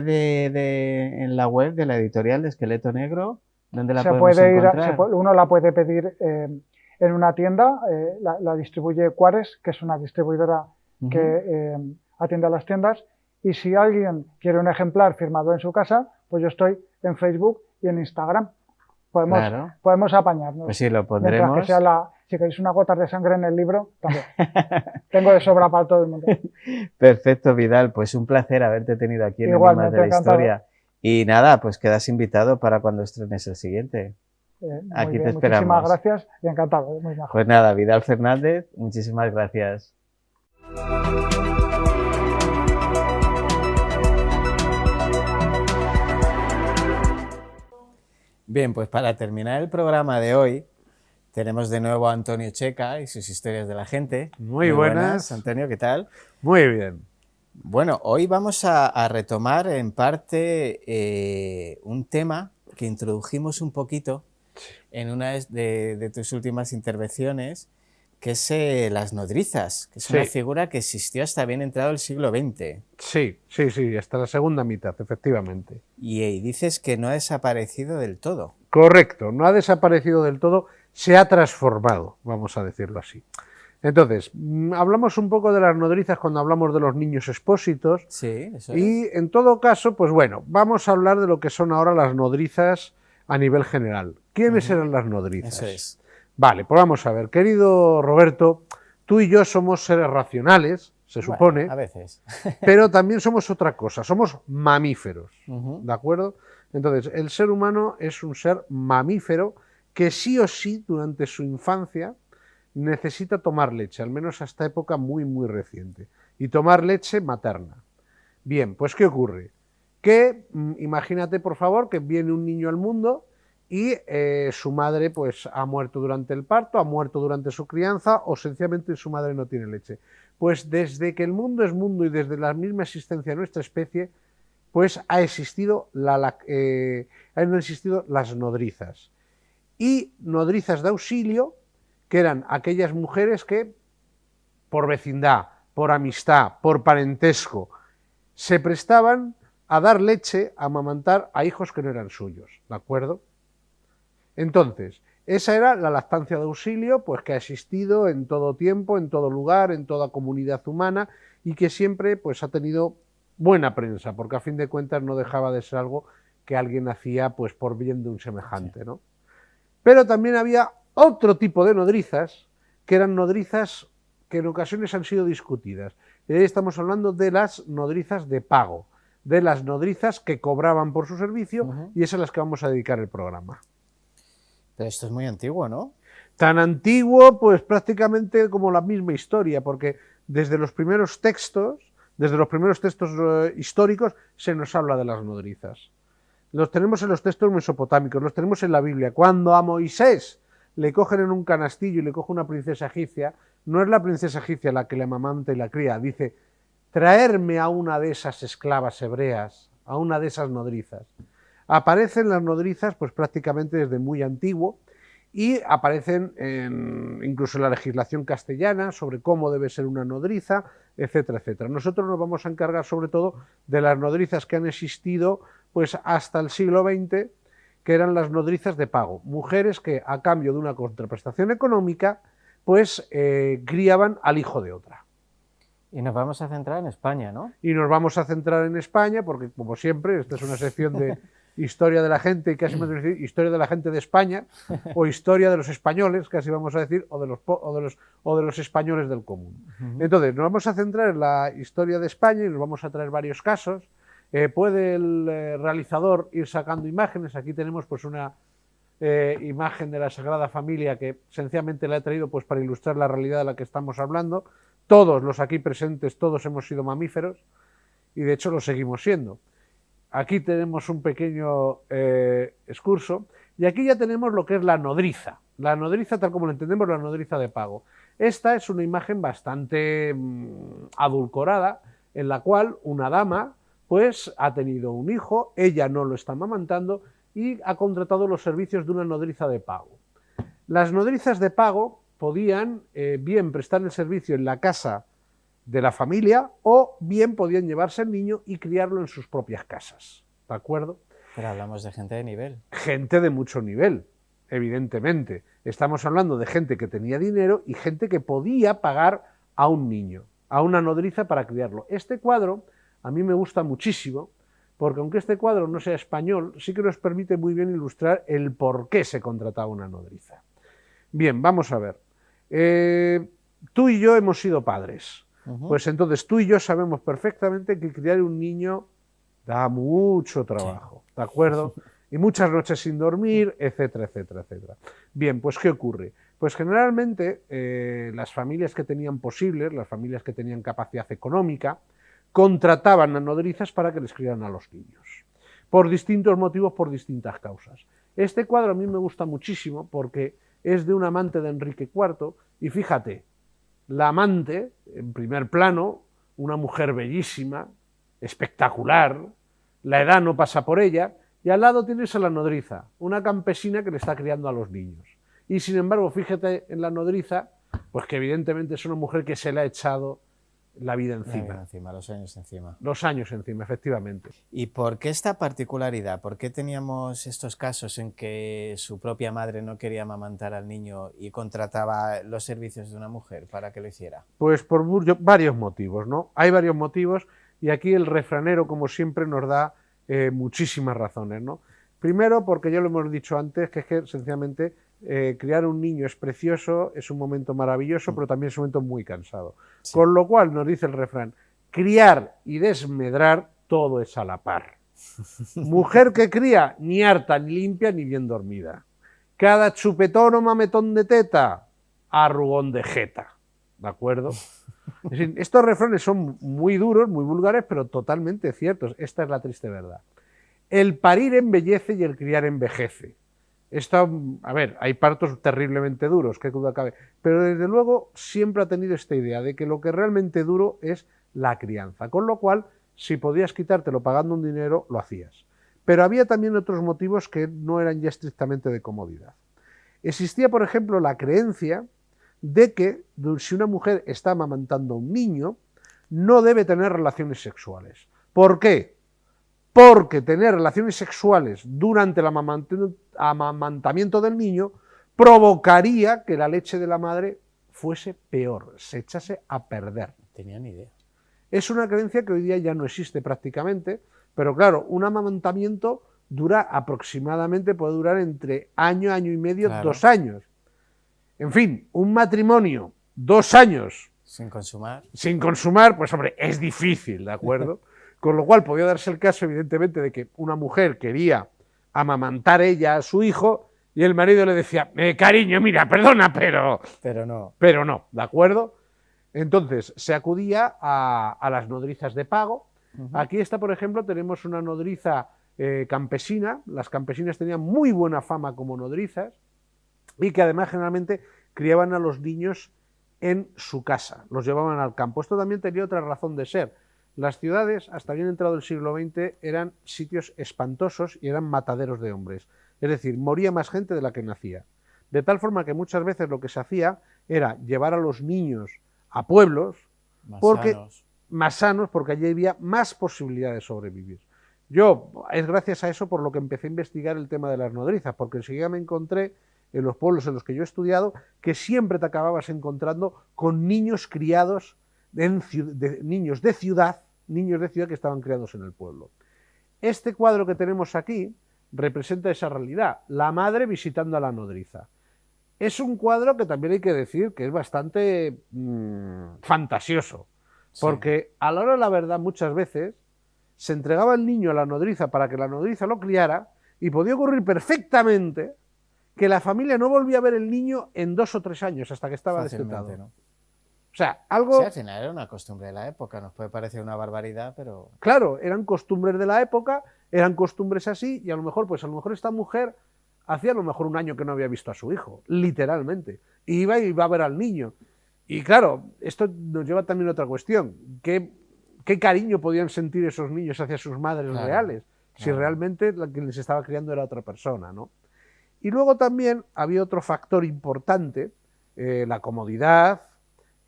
en la web de la editorial de Esqueleto Negro, ¿dónde la podemos encontrar? Uno la puede pedir en una tienda, la distribuye Cuares, que es una distribuidora que atiende a las tiendas, y si alguien quiere un ejemplar firmado en su casa, pues yo estoy en Facebook y en Instagram. Podemos apañarnos. Pues sí, lo pondremos. Que sea si queréis unas gotas de sangre en el libro, también. Tengo de sobra para todo el mundo. Perfecto, Vidal. Pues un placer haberte tenido aquí en Enigmas de la Historia. Y nada, pues quedas invitado para cuando estrenes el siguiente. Aquí te esperamos. Muchísimas gracias y encantado. Muy mejor. Pues nada, Vidal Fernández, muchísimas gracias. Bien, pues para terminar el programa de hoy, tenemos de nuevo a Antonio Checa y sus historias de la gente. Muy buenas. Antonio, ¿qué tal? Muy bien. Bueno, hoy vamos a retomar en parte un tema que introdujimos un poquito en una de tus últimas intervenciones, que es las nodrizas, que es una figura que existió hasta bien entrado el siglo XX. Sí, hasta la segunda mitad, efectivamente. Y dices que no ha desaparecido del todo. Correcto, no ha desaparecido del todo, se ha transformado, vamos a decirlo así. Entonces, hablamos un poco de las nodrizas cuando hablamos de los niños expósitos. Sí, eso y en todo caso, pues bueno, vamos a hablar de lo que son ahora las nodrizas a nivel general. ¿Quiénes eran las nodrizas? Eso es. Vale, pues vamos a ver, querido Roberto, tú y yo somos seres racionales, se supone, a veces. pero también somos otra cosa, somos mamíferos, ¿de acuerdo? Entonces, el ser humano es un ser mamífero que sí o sí, durante su infancia, necesita tomar leche, al menos hasta época muy, muy reciente, y tomar leche materna. Bien, pues ¿qué ocurre? Que, imagínate por favor, que viene un niño al mundo y su madre pues ha muerto durante el parto, ha muerto durante su crianza o sencillamente su madre no tiene leche. Pues desde que el mundo es mundo y desde la misma existencia de nuestra especie, pues han existido las nodrizas. Y nodrizas de auxilio, que eran aquellas mujeres que por vecindad, por amistad, por parentesco, se prestaban a dar leche, a amamantar a hijos que no eran suyos, ¿de acuerdo? Entonces, esa era la lactancia de auxilio, pues que ha existido en todo tiempo, en todo lugar, en toda comunidad humana y que siempre pues ha tenido buena prensa, porque a fin de cuentas no dejaba de ser algo que alguien hacía pues por bien de un semejante, ¿no? Pero también había otro tipo de nodrizas, que eran nodrizas que en ocasiones han sido discutidas. Y ahí estamos hablando de las nodrizas de pago, de las nodrizas que cobraban por su servicio y esas a las que vamos a dedicar el programa. Pero esto es muy antiguo, ¿no? Tan antiguo, pues prácticamente como la misma historia, porque desde los primeros textos históricos se nos habla de las nodrizas. Los tenemos en los textos mesopotámicos, los tenemos en la Biblia. Cuando a Moisés le cogen en un canastillo y le coge una princesa egipcia, no es la princesa egipcia la que le amamanta y la cría, dice, traerme a una de esas esclavas hebreas, a una de esas nodrizas. Aparecen las nodrizas pues prácticamente desde muy antiguo y aparecen incluso en la legislación castellana sobre cómo debe ser una nodriza, etcétera, etcétera. Nosotros nos vamos a encargar sobre todo de las nodrizas que han existido pues hasta el siglo XX, que eran las nodrizas de pago, mujeres que a cambio de una contraprestación económica pues criaban al hijo de otra. Y nos vamos a centrar en España, ¿no? Y nos vamos a centrar en España porque, como siempre, esta es una sección historia de la gente, casi me decir historia de la gente de España, o historia de los españoles, casi vamos a decir, o de los españoles del común. Entonces, nos vamos a centrar en la historia de España y nos vamos a traer varios casos. Puede el realizador ir sacando imágenes. Aquí tenemos pues una imagen de la Sagrada Familia que sencillamente la he traído pues para ilustrar la realidad de la que estamos hablando. Todos los aquí presentes, todos hemos sido mamíferos y de hecho lo seguimos siendo. Aquí tenemos un pequeño excurso y aquí ya tenemos lo que es la nodriza. La nodriza, tal como lo entendemos, la nodriza de pago. Esta es una imagen bastante adulcorada en la cual una dama pues ha tenido un hijo, ella no lo está amamantando y ha contratado los servicios de una nodriza de pago. Las nodrizas de pago podían bien prestar el servicio en la casa de la familia o bien podían llevarse al niño y criarlo en sus propias casas, ¿de acuerdo? Pero hablamos de gente de nivel. Gente de mucho nivel, evidentemente. Estamos hablando de gente que tenía dinero y gente que podía pagar a un niño, a una nodriza para criarlo. Este cuadro a mí me gusta muchísimo porque aunque este cuadro no sea español, sí que nos permite muy bien ilustrar el por qué se contrataba una nodriza. Bien, vamos a ver. Tú y yo hemos sido padres. Pues entonces tú y yo sabemos perfectamente que criar un niño da mucho trabajo, ¿de acuerdo? Y muchas noches sin dormir, etcétera, etcétera, etcétera. Bien, pues ¿qué ocurre? Pues generalmente las familias que tenían posibles, las familias que tenían capacidad económica, contrataban a nodrizas para que les criaran a los niños. Por distintos motivos, por distintas causas. Este cuadro a mí me gusta muchísimo porque es de un amante de Enrique IV y fíjate, la amante, en primer plano, una mujer bellísima, espectacular, la edad no pasa por ella, y al lado tienes a la nodriza, una campesina que le está criando a los niños. Y sin embargo, fíjate en la nodriza, pues que evidentemente es una mujer que se le ha echado la vida encima. Los años encima. Los años encima, efectivamente. ¿Y por qué esta particularidad? ¿Por qué teníamos estos casos en que su propia madre no quería amamantar al niño y contrataba los servicios de una mujer para que lo hiciera? Pues por varios motivos, ¿no? Hay varios motivos y aquí el refranero, como siempre, nos da muchísimas razones, ¿no? Primero, porque ya lo hemos dicho antes, que es que sencillamente criar un niño es precioso, es un momento maravilloso, pero también es un momento muy cansado. Sí. Con lo cual nos dice el refrán, criar y desmedrar todo es a la par. Mujer que cría, ni harta, ni limpia, ni bien dormida. Cada chupetón o mametón de teta, arrugón de jeta. ¿De acuerdo? Es decir, estos refranes son muy duros, muy vulgares, pero totalmente ciertos. Esta es la triste verdad. El parir embellece y el criar envejece. Esto, a ver, hay partos terriblemente duros, qué duda cabe, pero desde luego siempre ha tenido esta idea de que lo que realmente duro es la crianza, con lo cual, si podías quitártelo pagando un dinero, lo hacías. Pero había también otros motivos que no eran ya estrictamente de comodidad. Existía, por ejemplo, la creencia de que si una mujer está amamantando a un niño, no debe tener relaciones sexuales. ¿Por qué? Porque tener relaciones sexuales durante el amamantamiento del niño provocaría que la leche de la madre fuese peor, se echase a perder. No tenía ni idea. Es una creencia que hoy día ya no existe prácticamente, pero claro, un amamantamiento dura aproximadamente, puede durar entre año, año y medio, claro. 2 años. En fin, un matrimonio, 2 años. Sin consumar. Sin consumar, pues hombre, es difícil, ¿de acuerdo? Con lo cual podía darse el caso, evidentemente, de que una mujer quería amamantar ella a su hijo y el marido le decía, cariño, mira, perdona, pero... Pero no. Pero no, ¿de acuerdo? Entonces, se acudía a las nodrizas de pago. Aquí está, por ejemplo, tenemos una nodriza campesina. Las campesinas tenían muy buena fama como nodrizas y que además generalmente criaban a los niños en su casa, los llevaban al campo. Esto también tenía otra razón de ser. Las ciudades, hasta bien entrado el siglo XX, eran sitios espantosos y eran mataderos de hombres. Es decir, moría más gente de la que nacía. De tal forma que muchas veces lo que se hacía era llevar a los niños a pueblos más sanos, porque allí había más posibilidades de sobrevivir. Es gracias a eso por lo que empecé a investigar el tema de las nodrizas, porque enseguida me encontré en los pueblos en los que yo he estudiado que siempre te acababas encontrando con niños criados niños de ciudad que estaban criados en el pueblo. Este cuadro que tenemos aquí representa esa realidad, la madre visitando a la nodriza. Es un cuadro que también hay que decir que es bastante fantasioso, porque a la hora de la verdad muchas veces se entregaba el niño a la nodriza para que la nodriza lo criara y podía ocurrir perfectamente que la familia no volvía a ver el niño en 2 o 3 años hasta que estaba destetado. ¿no? O sea, algo... Sí, al final era una costumbre de la época, nos puede parecer una barbaridad, pero... Claro, eran costumbres de la época, eran costumbres así, y a lo mejor esta mujer hacía a lo mejor 1 año que no había visto a su hijo, literalmente. Y iba a ver al niño. Y claro, esto nos lleva también a otra cuestión. ¿Qué cariño podían sentir esos niños hacia sus madres reales? Si realmente la que les estaba criando era otra persona, ¿no? Y luego también había otro factor importante, la comodidad,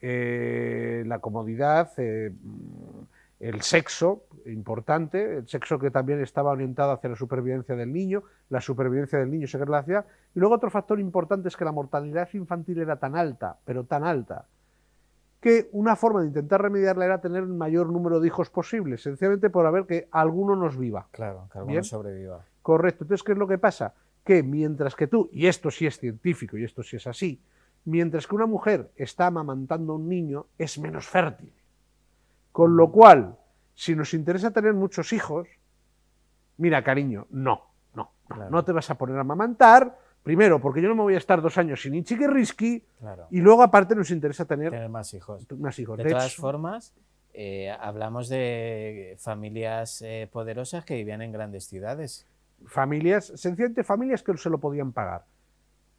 el sexo importante, el sexo que también estaba orientado hacia la supervivencia del niño se quedó en la ciudad. Y luego otro factor importante es que la mortalidad infantil era tan alta, pero tan alta, que una forma de intentar remediarla era tener el mayor número de hijos posible, sencillamente por haber que alguno nos viva. Claro, que alguno ¿Bien? sobreviva. Correcto. Entonces, ¿qué es lo que pasa? Que mientras que tú, y esto sí es científico y esto sí es así, mientras que una mujer está amamantando a un niño, es menos fértil. Con lo cual, si nos interesa tener muchos hijos, mira, cariño, no te vas a poner a amamantar, primero, porque yo no me voy a estar 2 años sin Ichiquirrisqui, y luego aparte nos interesa tener más hijos. De todas formas, hablamos de familias poderosas que vivían en grandes ciudades. Sencillamente familias que se lo podían pagar.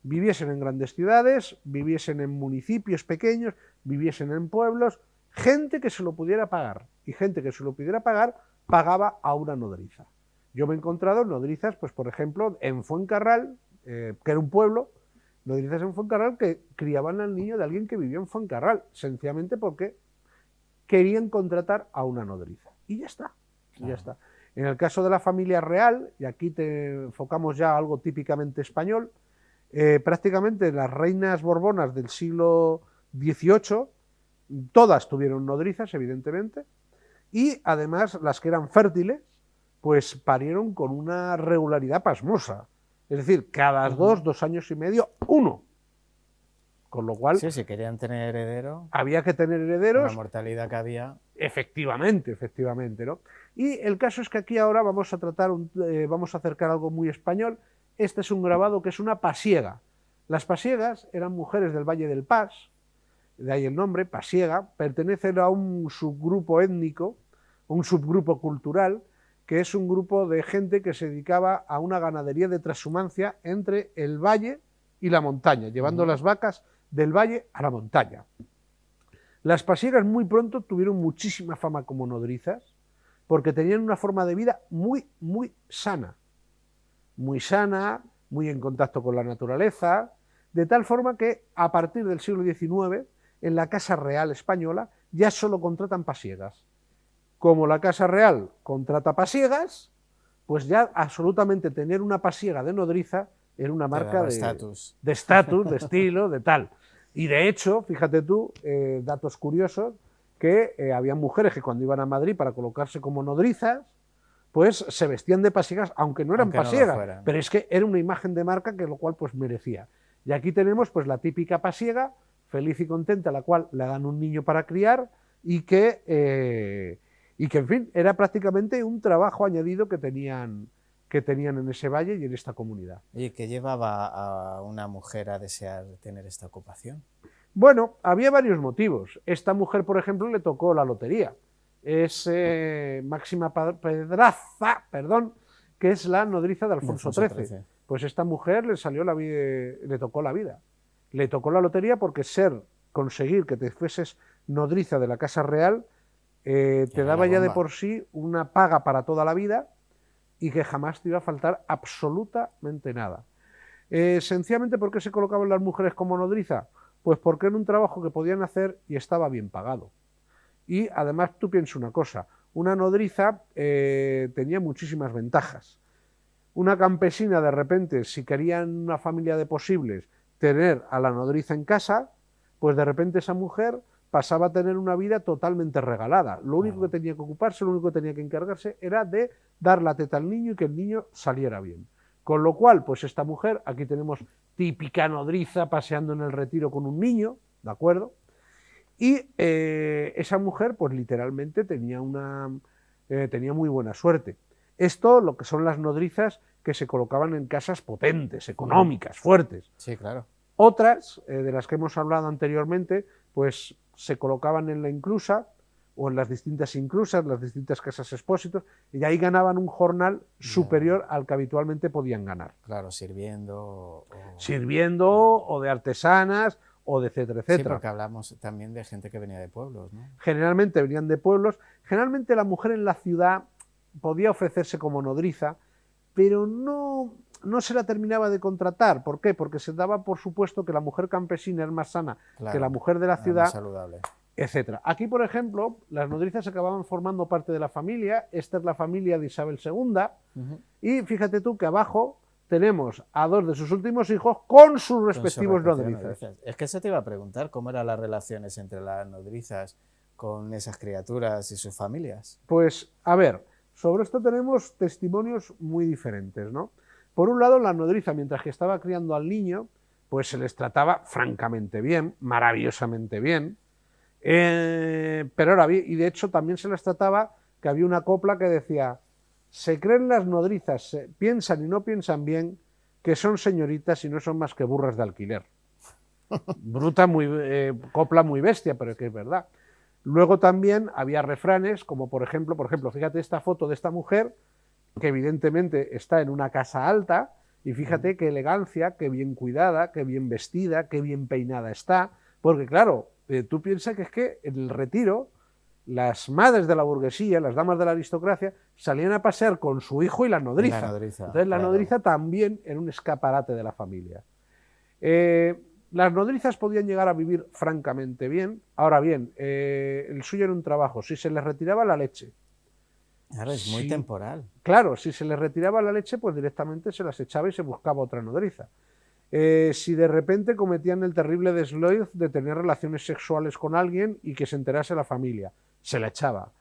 Viviesen en grandes ciudades, viviesen en municipios pequeños, viviesen en pueblos, gente que se lo pudiera pagar. Y gente que se lo pudiera pagar, pagaba a una nodriza. Yo me he encontrado nodrizas, pues por ejemplo, en Fuencarral, que era un pueblo, nodrizas en Fuencarral que criaban al niño de alguien que vivía en Fuencarral, sencillamente porque querían contratar a una nodriza. Y ya está, ya está. En el caso de la familia real, y aquí te enfocamos ya a algo típicamente español, prácticamente las reinas borbonas del siglo XVIII, todas tuvieron nodrizas, evidentemente, y además las que eran fértiles, pues parieron con una regularidad pasmosa. Es decir, cada 2 años y medio, uno. Con lo cual... Sí, si querían tener heredero... Había que tener herederos. La mortalidad que había... Efectivamente, ¿no? Y el caso es que aquí ahora vamos a tratar, vamos a acercar algo muy español. Este es un grabado que es una pasiega. Las pasiegas eran mujeres del Valle del Pas, de ahí el nombre, pasiega, pertenecen a un subgrupo étnico, un subgrupo cultural, que es un grupo de gente que se dedicaba a una ganadería de transhumancia entre el valle y la montaña, llevando las vacas del valle a la montaña. Las pasiegas muy pronto tuvieron muchísima fama como nodrizas, porque tenían una forma de vida muy sana, muy en contacto con la naturaleza, de tal forma que a partir del siglo XIX, en la Casa Real Española, ya solo contratan pasiegas. Como la Casa Real contrata pasiegas, pues ya absolutamente tener una pasiega de nodriza era una marca de estatus, de estilo, de tal. Y de hecho, fíjate tú, datos curiosos, que había mujeres que cuando iban a Madrid para colocarse como nodrizas, pues se vestían de pasiegas, aunque no eran pasiegas, pero es que era una imagen de marca que lo cual pues merecía. Y aquí tenemos pues la típica pasiega, feliz y contenta, a la cual le dan un niño para criar y que en fin, era prácticamente un trabajo añadido que tenían en ese valle y en esta comunidad. ¿Y qué llevaba a una mujer a desear tener esta ocupación? Bueno, había varios motivos. Esta mujer, por ejemplo, le tocó la lotería. Es Máxima Pedraza, que es la nodriza de Alfonso XIII. Pues esta mujer le tocó la vida. Le tocó la lotería porque conseguir que te fueses nodriza de la Casa Real te daba ya de por sí una paga para toda la vida y que jamás te iba a faltar absolutamente nada. Sencillamente, ¿por qué se colocaban las mujeres como nodriza? Pues porque era un trabajo que podían hacer y estaba bien pagado. Y además tú piensas una cosa, una nodriza tenía muchísimas ventajas. Una campesina de repente, si querían una familia de posibles tener a la nodriza en casa, pues de repente esa mujer pasaba a tener una vida totalmente regalada. Lo único que tenía que ocuparse, lo único que tenía que encargarse era de dar la teta al niño y que el niño saliera bien. Con lo cual, pues esta mujer, aquí tenemos típica nodriza paseando en el retiro con un niño, ¿de acuerdo? Y esa mujer, pues literalmente tenía muy buena suerte. Esto, lo que son las nodrizas que se colocaban en casas potentes, económicas, fuertes. Sí, claro. Otras, de las que hemos hablado anteriormente, pues se colocaban en la inclusa o en las distintas inclusas, las distintas casas expósitos, y ahí ganaban un jornal superior al que habitualmente podían ganar. Claro, sirviendo. Sirviendo, o de artesanas, o de etcétera, etcétera. Sí, porque hablamos también de gente que venía de pueblos, ¿no? Generalmente venían de pueblos. Generalmente la mujer en la ciudad podía ofrecerse como nodriza, pero no se la terminaba de contratar. ¿Por qué? Porque se daba por supuesto que la mujer campesina es más sana que la mujer de la ciudad, más saludable, etcétera. Aquí, por ejemplo, las nodrizas acababan formando parte de la familia. Esta es la familia de Isabel II. Y fíjate tú que abajo tenemos a dos de sus últimos hijos con sus respectivos nodrizas. Es que eso te iba a preguntar, ¿cómo eran las relaciones entre las nodrizas con esas criaturas y sus familias? Pues, a ver, sobre esto tenemos testimonios muy diferentes, ¿no? Por un lado, la nodriza, mientras que estaba criando al niño, pues se les trataba francamente bien, maravillosamente bien, pero ahora bien, y de hecho también se les trataba, que había una copla que decía: se creen las nodrizas, piensan y no piensan bien, que son señoritas y no son más que burras de alquiler. Bruta, copla muy bestia, pero que es verdad. Luego también había refranes, como por ejemplo, fíjate esta foto de esta mujer, que evidentemente está en una casa alta, y fíjate qué elegancia, qué bien cuidada, qué bien vestida, qué bien peinada está, porque claro, tú piensas que es que en el retiro las madres de la burguesía, las damas de la aristocracia, salían a pasear con su hijo y la nodriza. Entonces la nodriza también era un escaparate de la familia. Las nodrizas podían llegar a vivir francamente bien. Ahora bien, el suyo era un trabajo. Si se les retiraba la leche. Claro, es muy temporal. Claro, si se les retiraba la leche, pues directamente se las echaba y se buscaba otra nodriza. Si de repente cometían el terrible desliz de tener relaciones sexuales con alguien y que se enterase la familia, se la echaba.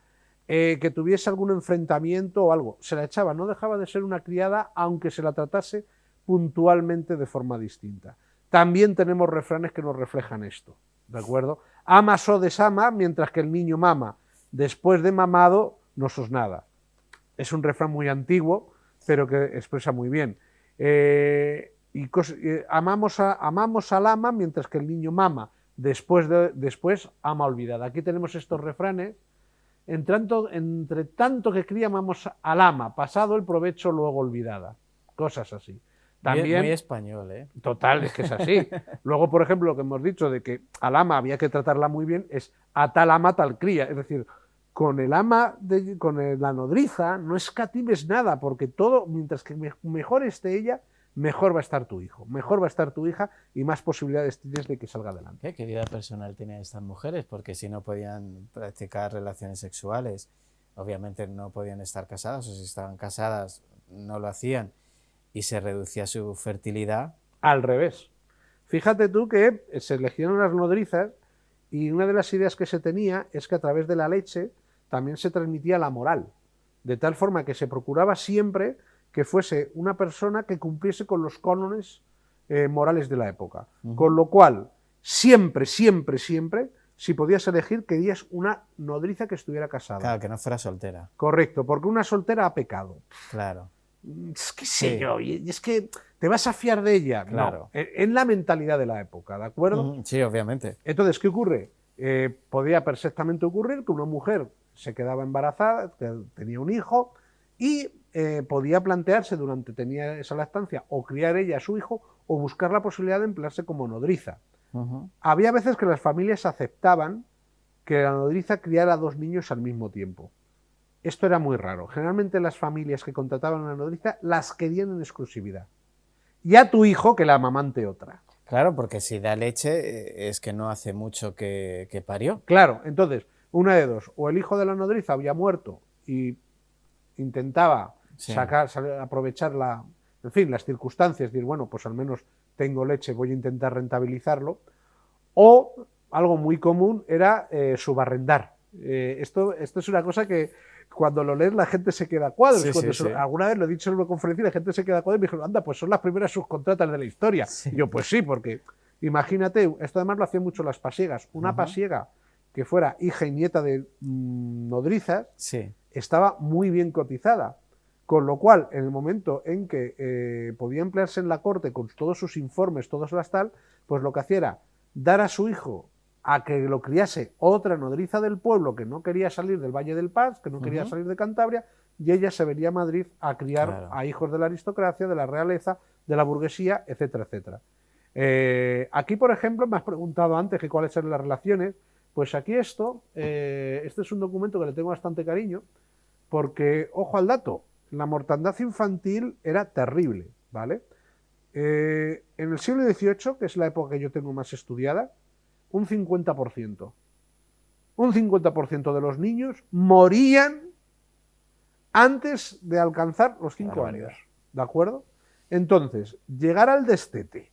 Que tuviese algún enfrentamiento o algo, se la echaba. No dejaba de ser una criada, aunque se la tratase puntualmente de forma distinta. También tenemos refranes que nos reflejan esto, ¿de acuerdo? Ama so desama, mientras que el niño mama. Después de mamado, no sos nada. Es un refrán muy antiguo, pero que expresa muy bien. Amamos al ama, mientras que el niño mama. Después ama olvidada. Aquí tenemos estos refranes. Entre tanto que cría, amamos al ama. Pasado el provecho, luego olvidada. Cosas así. También, muy español, ¿eh? Total, es que es así. Luego, por ejemplo, lo que hemos dicho de que al ama había que tratarla muy bien es a tal ama tal cría. Es decir, con el ama, la nodriza, no escatimes nada, porque todo, mientras que mejor esté ella, mejor va a estar tu hijo, mejor va a estar tu hija y más posibilidades tienes de que salga adelante. ¿Qué vida personal tenían estas mujeres? Porque si no podían practicar relaciones sexuales, obviamente no podían estar casadas, o si estaban casadas no lo hacían, y se reducía su fertilidad. Al revés. Fíjate tú que se elegieron las nodrizas y una de las ideas que se tenía es que a través de la leche también se transmitía la moral, de tal forma que se procuraba siempre que fuese una persona que cumpliese con los cánones morales de la época. Con lo cual, siempre, si podías elegir, querías una nodriza que estuviera casada. Claro, que no fuera soltera. Correcto, porque una soltera ha pecado. Claro. Es que sé yo, y es que te vas a fiar de ella. Claro. No, en la mentalidad de la época, ¿de acuerdo? Sí, obviamente. Entonces, ¿qué ocurre? Podía perfectamente ocurrir que una mujer se quedaba embarazada, que tenía un hijo, y podía plantearse tenía esa lactancia, o criar ella a su hijo, o buscar la posibilidad de emplearse como nodriza. Había veces que las familias aceptaban que la nodriza criara a dos niños al mismo tiempo. Esto era muy raro. Generalmente las familias que contrataban a una nodriza las querían en exclusividad. Y a tu hijo que la amamante otra. Claro, porque si da leche es que no hace mucho que parió. Claro, entonces, una de dos. O el hijo de la nodriza había muerto y intentaba aprovechar las circunstancias, decir, bueno, pues al menos tengo leche, voy a intentar rentabilizarlo. O, algo muy común, era subarrendar. Esto es una cosa que cuando lo lees la gente se queda a cuadros. Alguna vez lo he dicho en una conferencia y la gente se queda a cuadros y me dijeron, anda, pues son las primeras subcontratas de la historia. Sí. Y yo, pues sí, porque imagínate, esto además lo hacían mucho las pasiegas. Una pasiega que fuera hija y nieta de nodrizas estaba muy bien cotizada. Con lo cual, en el momento en que podía emplearse en la corte con todos sus informes, todas las tal, pues lo que hacía era dar a su hijo a que lo criase otra nodriza del pueblo que no quería salir del Valle del Paz, que no quería salir de Cantabria, y ella se venía a Madrid a criar a hijos de la aristocracia, de la realeza, de la burguesía, etcétera, etcétera. Aquí, por ejemplo, me has preguntado antes que cuáles eran las relaciones. Pues aquí este es un documento que le tengo bastante cariño, porque, ojo al dato, la mortandad infantil era terrible, ¿vale? En el siglo XVIII, que es la época que yo tengo más estudiada, un 50%. Un 50% de los niños morían antes de alcanzar los 5 años, ¿de acuerdo? Entonces, llegar al destete,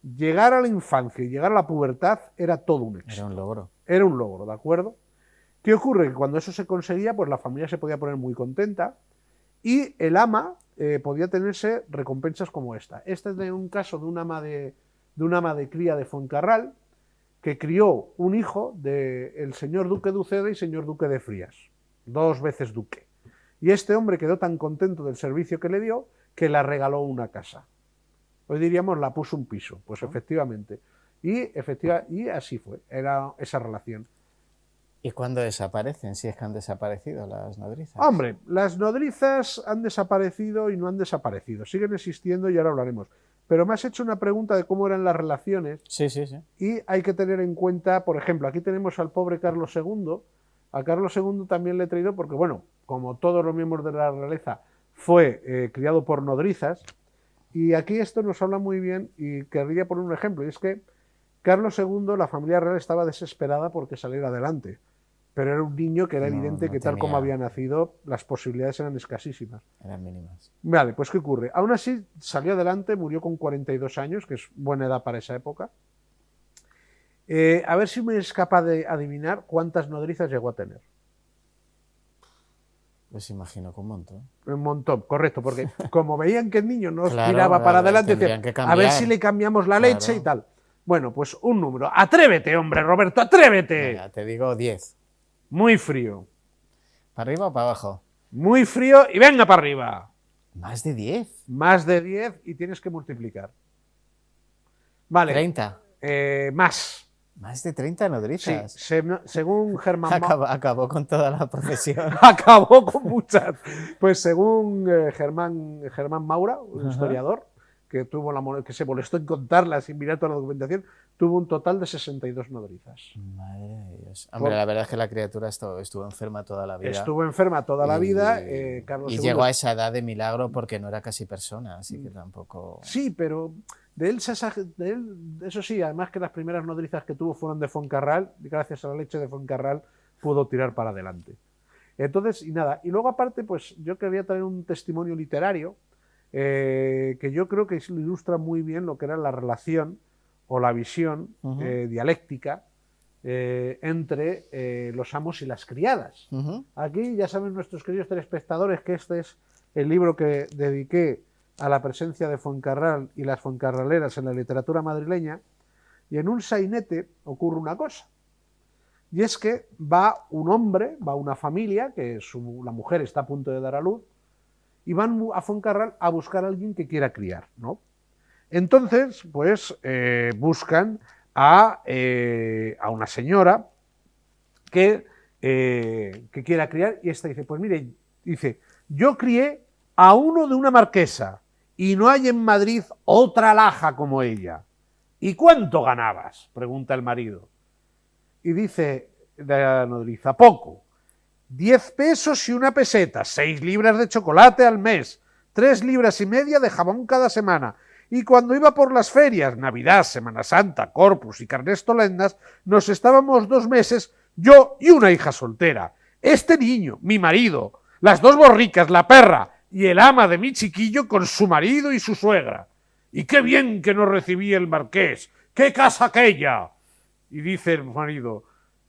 llegar a la infancia y llegar a la pubertad era todo un éxito. Era un logro. Era un logro, ¿de acuerdo? ¿Qué ocurre? Que cuando eso se conseguía, pues la familia se podía poner muy contenta y el ama podía tenerse recompensas como esta. Este es de un caso de un ama de cría de Fuencarral que crió un hijo del señor duque de Uceda y señor duque de Frías, 2 veces duque. Y este hombre quedó tan contento del servicio que le dio que le regaló una casa. Hoy diríamos la puso un piso, pues efectivamente. Y así fue, era esa relación. ¿Y cuándo desaparecen? Si es que han desaparecido las nodrizas. Hombre, las nodrizas han desaparecido y no han desaparecido. Siguen existiendo y ahora hablaremos. Pero me has hecho una pregunta de cómo eran las relaciones. Sí. Y hay que tener en cuenta, por ejemplo, aquí tenemos al pobre Carlos II. A Carlos II también le he traído porque, bueno, como todos los miembros de la realeza, fue criado por nodrizas. Y aquí esto nos habla muy bien y querría poner un ejemplo. Y es que Carlos II, la familia real estaba desesperada porque saliera adelante. Pero era un niño que era evidente que tal como había nacido, las posibilidades eran escasísimas. Eran mínimas. Vale, pues ¿qué ocurre? Aún así, salió adelante, murió con 42 años, que es buena edad para esa época. A ver si me es capaz de adivinar cuántas nodrizas llegó a tener. Pues imagino que un montón. Un montón, correcto, porque como veían que el niño no miraba para adelante, decían, a ver si le cambiamos la leche y tal. Bueno, pues un número. ¡Atrévete, hombre, Roberto, atrévete! Venga, te digo 10. Muy frío. ¿Para arriba o para abajo? Muy frío y venga para arriba. ¿Más de 10? Más de 10 y tienes que multiplicar. Vale. 30. Más. ¿Más de 30 nodrizas? Sí, según Germán... Acabó con toda la profesión. Acabó con muchas. Pues según Germán Maura, un historiador, que se molestó en contarla sin mirar toda la documentación, tuvo un total de 62 nodrizas. Madre de Dios. Hombre, la verdad es que la criatura estuvo enferma toda la vida. Estuvo enferma toda la vida. Carlos II... llegó a esa edad de milagro porque no era casi persona, así que tampoco... Sí, pero de él, eso sí, además que las primeras nodrizas que tuvo fueron de Fuencarral, y gracias a la leche de Fuencarral pudo tirar para adelante. Entonces, y nada. Y luego aparte, pues yo quería traer un testimonio literario que yo creo que ilustra muy bien lo que era la relación o la visión dialéctica entre los amos y las criadas. Aquí ya saben nuestros queridos telespectadores que este es el libro que dediqué a la presencia de Fuencarral y las fuencarraleras en la literatura madrileña, y en un sainete ocurre una cosa, y es que va un hombre, va una familia, que la mujer está a punto de dar a luz, y van a Fuencarral a buscar a alguien que quiera criar, ¿no? Entonces, pues buscan a una señora que quiera criar, y esta dice, pues mire, dice, yo crié a uno de una marquesa y no hay en Madrid otra alhaja como ella. ¿Y cuánto ganabas?, pregunta el marido. Y dice la nodriza, poco. 10 pesos y una peseta, 6 libras de chocolate al mes, 3 libras y media de jabón cada semana. Y cuando iba por las ferias, Navidad, Semana Santa, Corpus y Carnestolendas, nos estábamos 2 meses, yo y una hija soltera. Este niño, mi marido, las 2 borricas, la perra y el ama de mi chiquillo con su marido y su suegra. Y qué bien que nos recibía el marqués, qué casa aquella. Y dice el marido,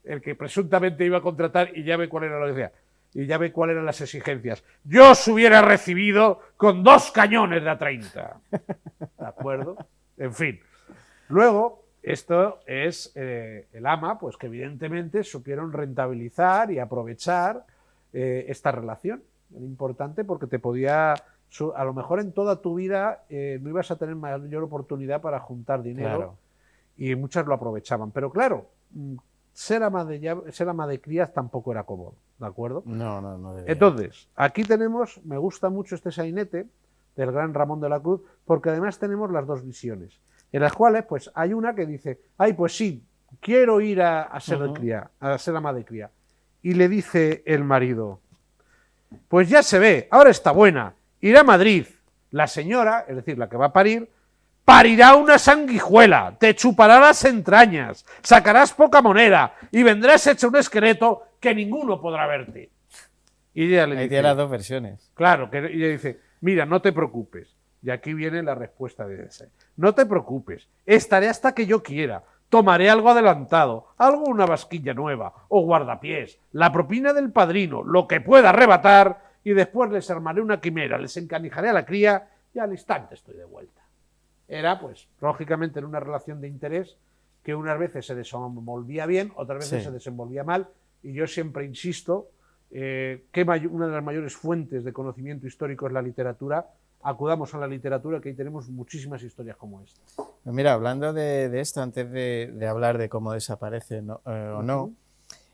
el que presuntamente iba a contratar, y ya ve cuál era lo que decía, y ya ve cuáles eran las exigencias. Yo os hubiera recibido con 2 cañones de A30. ¿De acuerdo? En fin. Luego, esto es el AMA, pues que evidentemente supieron rentabilizar y aprovechar esta relación. Era importante porque te podía, a lo mejor en toda tu vida no ibas a tener mayor oportunidad para juntar dinero, Claro. y muchas lo aprovechaban. Pero claro, ser ama de crías tampoco era cómodo, ¿de acuerdo? No debería. Entonces, aquí tenemos, me gusta mucho este sainete del gran Ramón de la Cruz, porque además tenemos las dos visiones, en las cuales pues hay una que dice, ay, pues sí, quiero ir a ser de cría, a ser ama de cría. Y le dice el marido, pues ya se ve, ahora está buena, irá a Madrid. La señora, es decir, la que va a parir, parirá una sanguijuela, te chupará las entrañas, sacarás poca monera y vendrás hecho un esqueleto que ninguno podrá verte. Y ella le Ahí dice, tiene las dos versiones. claro, que ella dice, mira, no te preocupes. Y aquí viene la respuesta de ese. No te preocupes, estaré hasta que yo quiera. Tomaré algo adelantado, alguna vasquilla nueva o guardapiés, la propina del padrino, lo que pueda arrebatar, y después les armaré una quimera, les encanijaré a la cría y al instante estoy de vuelta. Era, pues, lógicamente, en una relación de interés que unas veces se desenvolvía bien, otras veces se desenvolvía mal, y yo siempre insisto que una de las mayores fuentes de conocimiento histórico es la literatura. Acudamos a la literatura, que ahí tenemos muchísimas historias como esta. Mira, hablando de esto, antes de hablar de cómo desaparece o no,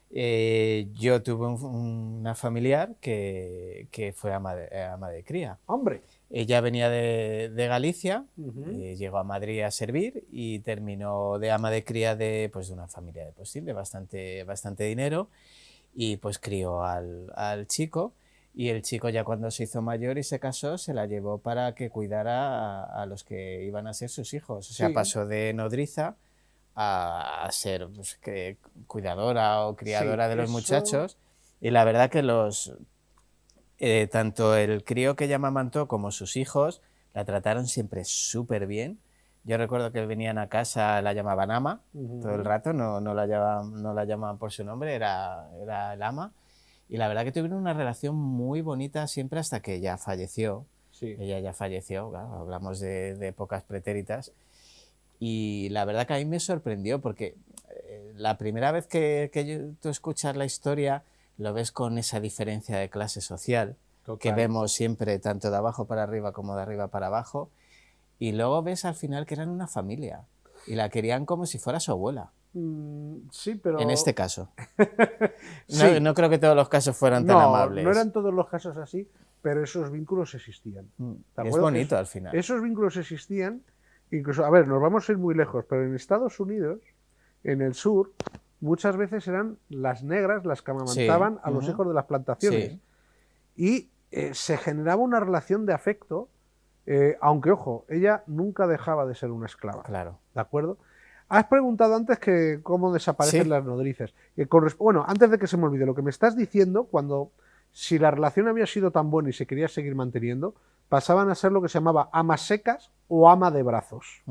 yo tuve una familiar que fue ama de cría. ¡Hombre! Ella venía de Galicia, llegó a Madrid a servir y terminó de ama de cría de una familia de bastante dinero, y pues crió al chico. Y el chico, ya cuando se hizo mayor y se casó, se la llevó para que cuidara a los que iban a ser sus hijos. O sea, pasó de nodriza a ser cuidadora o criadora de los muchachos. Y la verdad que tanto el crío que ella amamantó como sus hijos la trataron siempre súper bien. Yo recuerdo que venían a casa, la llamaban ama todo el rato, no la llamaban por su nombre, era el ama. Y la verdad que tuvieron una relación muy bonita siempre hasta que ella falleció. Sí. Ella ya falleció, claro, hablamos de épocas pretéritas. Y la verdad que a mí me sorprendió porque la primera vez que tú escuchas la historia lo ves con esa diferencia de clase social. Total. Que vemos siempre tanto de abajo para arriba como de arriba para abajo. Y luego ves al final que eran una familia y la querían como si fuera su abuela. Sí, pero... En este caso. Sí. No creo que todos los casos fueran tan amables. No eran todos los casos así, pero esos vínculos existían. Es bonito al final. Esos vínculos existían, incluso, a ver, nos vamos a ir muy lejos, pero en Estados Unidos, en el sur, muchas veces eran las negras las que amamantaban a los hijos de las plantaciones. Sí. Y se generaba una relación de afecto, aunque, ojo, ella nunca dejaba de ser una esclava. Claro. ¿De acuerdo? Has preguntado antes que cómo desaparecen las nodrizas. Bueno, antes de que se me olvide, lo que me estás diciendo, si la relación había sido tan buena y se quería seguir manteniendo, pasaban a ser lo que se llamaba amas secas o ama de brazos.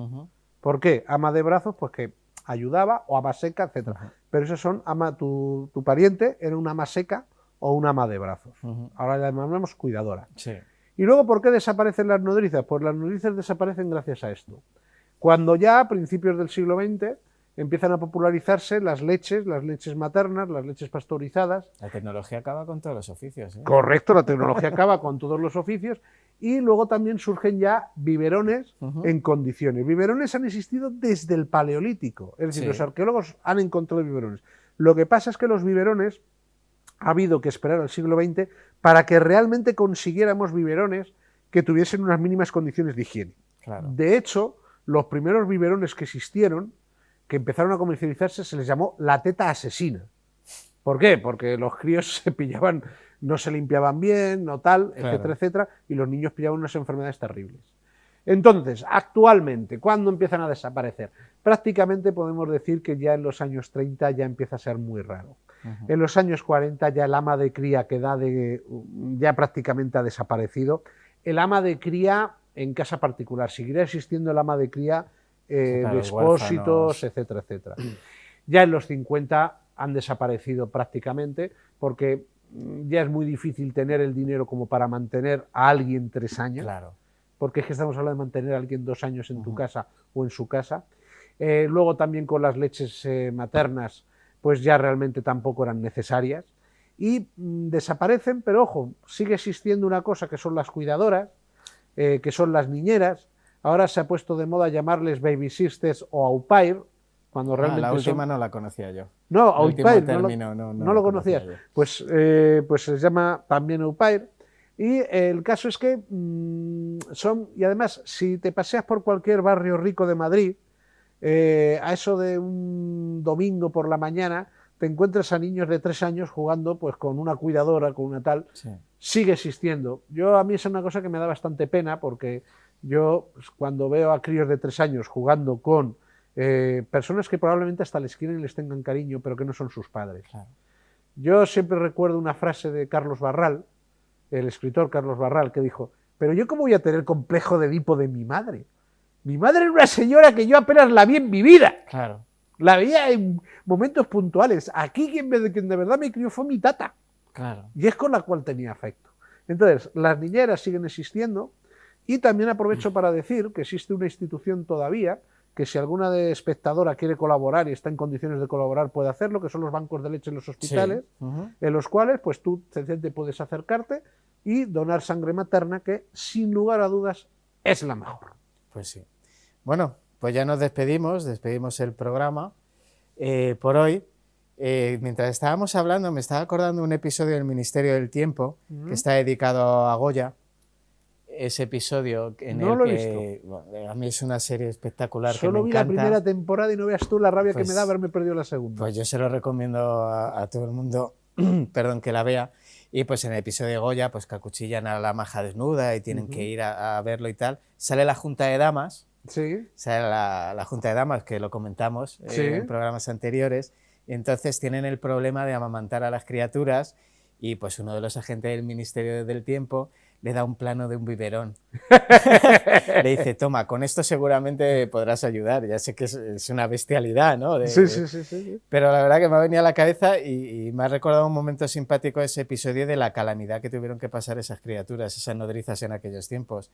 ¿Por qué? Ama de brazos, pues que ayudaba, o ama seca, etc. Pero esos son, tu pariente era una ama seca o una ama de brazos. Ahora la llamamos cuidadora. Sí. Y luego, ¿por qué desaparecen las nodrizas? Pues las nodrizas desaparecen gracias a esto. Cuando ya a principios del siglo XX empiezan a popularizarse las leches maternas, las leches pasteurizadas. La tecnología acaba con todos los oficios. Correcto, la tecnología acaba con todos los oficios, y luego también surgen ya biberones en condiciones. Biberones han existido desde el Paleolítico, es decir, los arqueólogos han encontrado biberones. Lo que pasa es que los biberones ha habido que esperar al siglo XX para que realmente consiguiéramos biberones que tuviesen unas mínimas condiciones de higiene. Claro. De hecho, los primeros biberones que existieron, que empezaron a comercializarse, se les llamó la teta asesina. ¿Por qué? Porque los críos se pillaban, no se limpiaban bien, no tal, etcétera, etcétera, y los niños pillaban unas enfermedades terribles. Entonces, actualmente, ¿cuándo empiezan a desaparecer? Prácticamente podemos decir que ya en los años 30 ya empieza a ser muy raro. En los años 40 ya el ama de cría ya prácticamente ha desaparecido. El ama de cría en casa particular, seguirá existiendo el ama de cría de expósitos, etcétera, etcétera. Ya en los 50 han desaparecido prácticamente, porque ya es muy difícil tener el dinero como para mantener a alguien 3 años, Claro. porque es que estamos hablando de mantener a alguien 2 años en tu casa o en su casa. Luego también con las leches maternas, pues ya realmente tampoco eran necesarias, y desaparecen, pero ojo, sigue existiendo una cosa que son las cuidadoras, que son las niñeras. Ahora se ha puesto de moda llamarles baby sisters o au pair, cuando realmente la última son... no la conocía yo. No, El au último pair, término no lo lo conocía conocías. yo. Pues se llama también au pair. Y el caso es que son, y además, si te paseas por cualquier barrio rico de Madrid, a eso de un domingo por la mañana, te encuentras a niños de 3 años jugando pues con una cuidadora, con una tal. Sí. Sigue existiendo. A mí es una cosa que me da bastante pena, porque yo pues, cuando veo a críos de 3 años jugando con personas que probablemente hasta les quieren y les tengan cariño, pero que no son sus padres. Claro. Yo siempre recuerdo una frase de Carlos Barral, el escritor Carlos Barral, que dijo: pero yo cómo voy a tener complejo de Edipo de mi madre. Mi madre era una señora que yo apenas la vi en mi vida. Claro. La veía en momentos puntuales. Aquí quien de verdad me crió fue mi tata. Claro. Y es con la cual tenía afecto. Entonces, las niñeras siguen existiendo, y también aprovecho para decir que existe una institución todavía, que si alguna de espectadora quiere colaborar y está en condiciones de colaborar puede hacerlo, que son los bancos de leche en los hospitales, Sí. en los cuales pues tú sencillamente puedes acercarte y donar sangre materna, que sin lugar a dudas es la mejor. Pues sí. Bueno, pues ya nos despedimos el programa por hoy. Mientras estábamos hablando me estaba acordando de un episodio del Ministerio del Tiempo que está dedicado a Goya. Ese episodio en No el lo he que bueno, a mí es una serie espectacular. Solo que me vi encanta. la primera temporada y no veas tú la rabia Pues, que me da haberme perdido la segunda. Pues yo se lo recomiendo a todo el mundo perdón, que la vea. Y pues en el episodio de Goya, pues que acuchillan a la maja desnuda y tienen que ir a verlo y tal. Sale la Junta de Damas, Sí. sale la Junta de Damas, que lo comentamos Sí. en programas anteriores, y entonces tienen el problema de amamantar a las criaturas, y pues uno de los agentes del Ministerio del Tiempo le da un plano de un biberón. Le dice: toma, con esto seguramente podrás ayudar. Ya sé que es una bestialidad, ¿no? Sí. Pero la verdad que me ha venido a la cabeza y me ha recordado un momento simpático ese episodio de la calamidad que tuvieron que pasar esas criaturas, esas nodrizas en aquellos tiempos.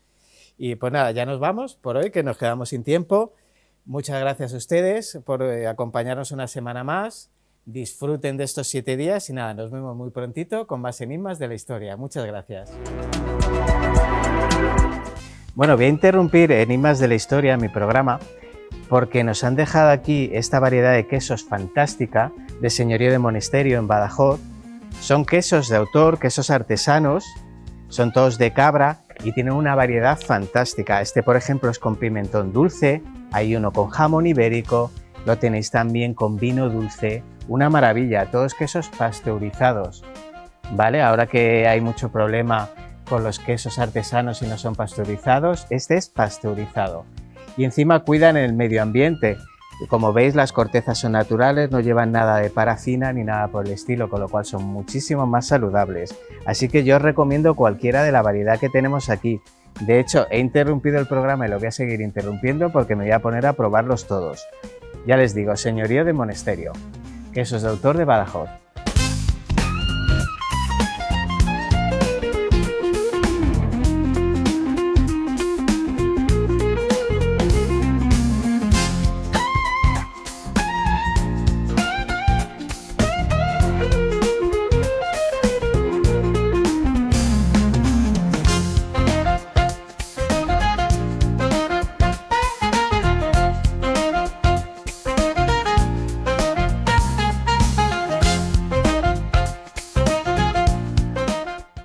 Y pues nada, ya nos vamos por hoy, que nos quedamos sin tiempo. Muchas gracias a ustedes por acompañarnos una semana más. Disfruten de estos 7 días y nada, nos vemos muy prontito con más enigmas de la historia. Muchas gracias. Bueno, voy a interrumpir Enigmas de la Historia, mi programa, porque nos han dejado aquí esta variedad de quesos fantástica de Señorío de Monasterio en Badajoz. Son quesos de autor, quesos artesanos, son todos de cabra y tienen una variedad fantástica. Este, por ejemplo, es con pimentón dulce, hay uno con jamón ibérico, lo tenéis también con vino dulce, una maravilla, todos quesos pasteurizados, ¿vale? Ahora que hay mucho problema con los quesos artesanos y no son pasteurizados, este es pasteurizado. Y encima cuidan el medio ambiente. Como veis, las cortezas son naturales, no llevan nada de parafina ni nada por el estilo, con lo cual son muchísimo más saludables. Así que yo os recomiendo cualquiera de la variedad que tenemos aquí. De hecho, he interrumpido el programa y lo voy a seguir interrumpiendo porque me voy a poner a probarlos todos. Ya les digo, Señorío de Monasterio, quesos de autor de Badajoz.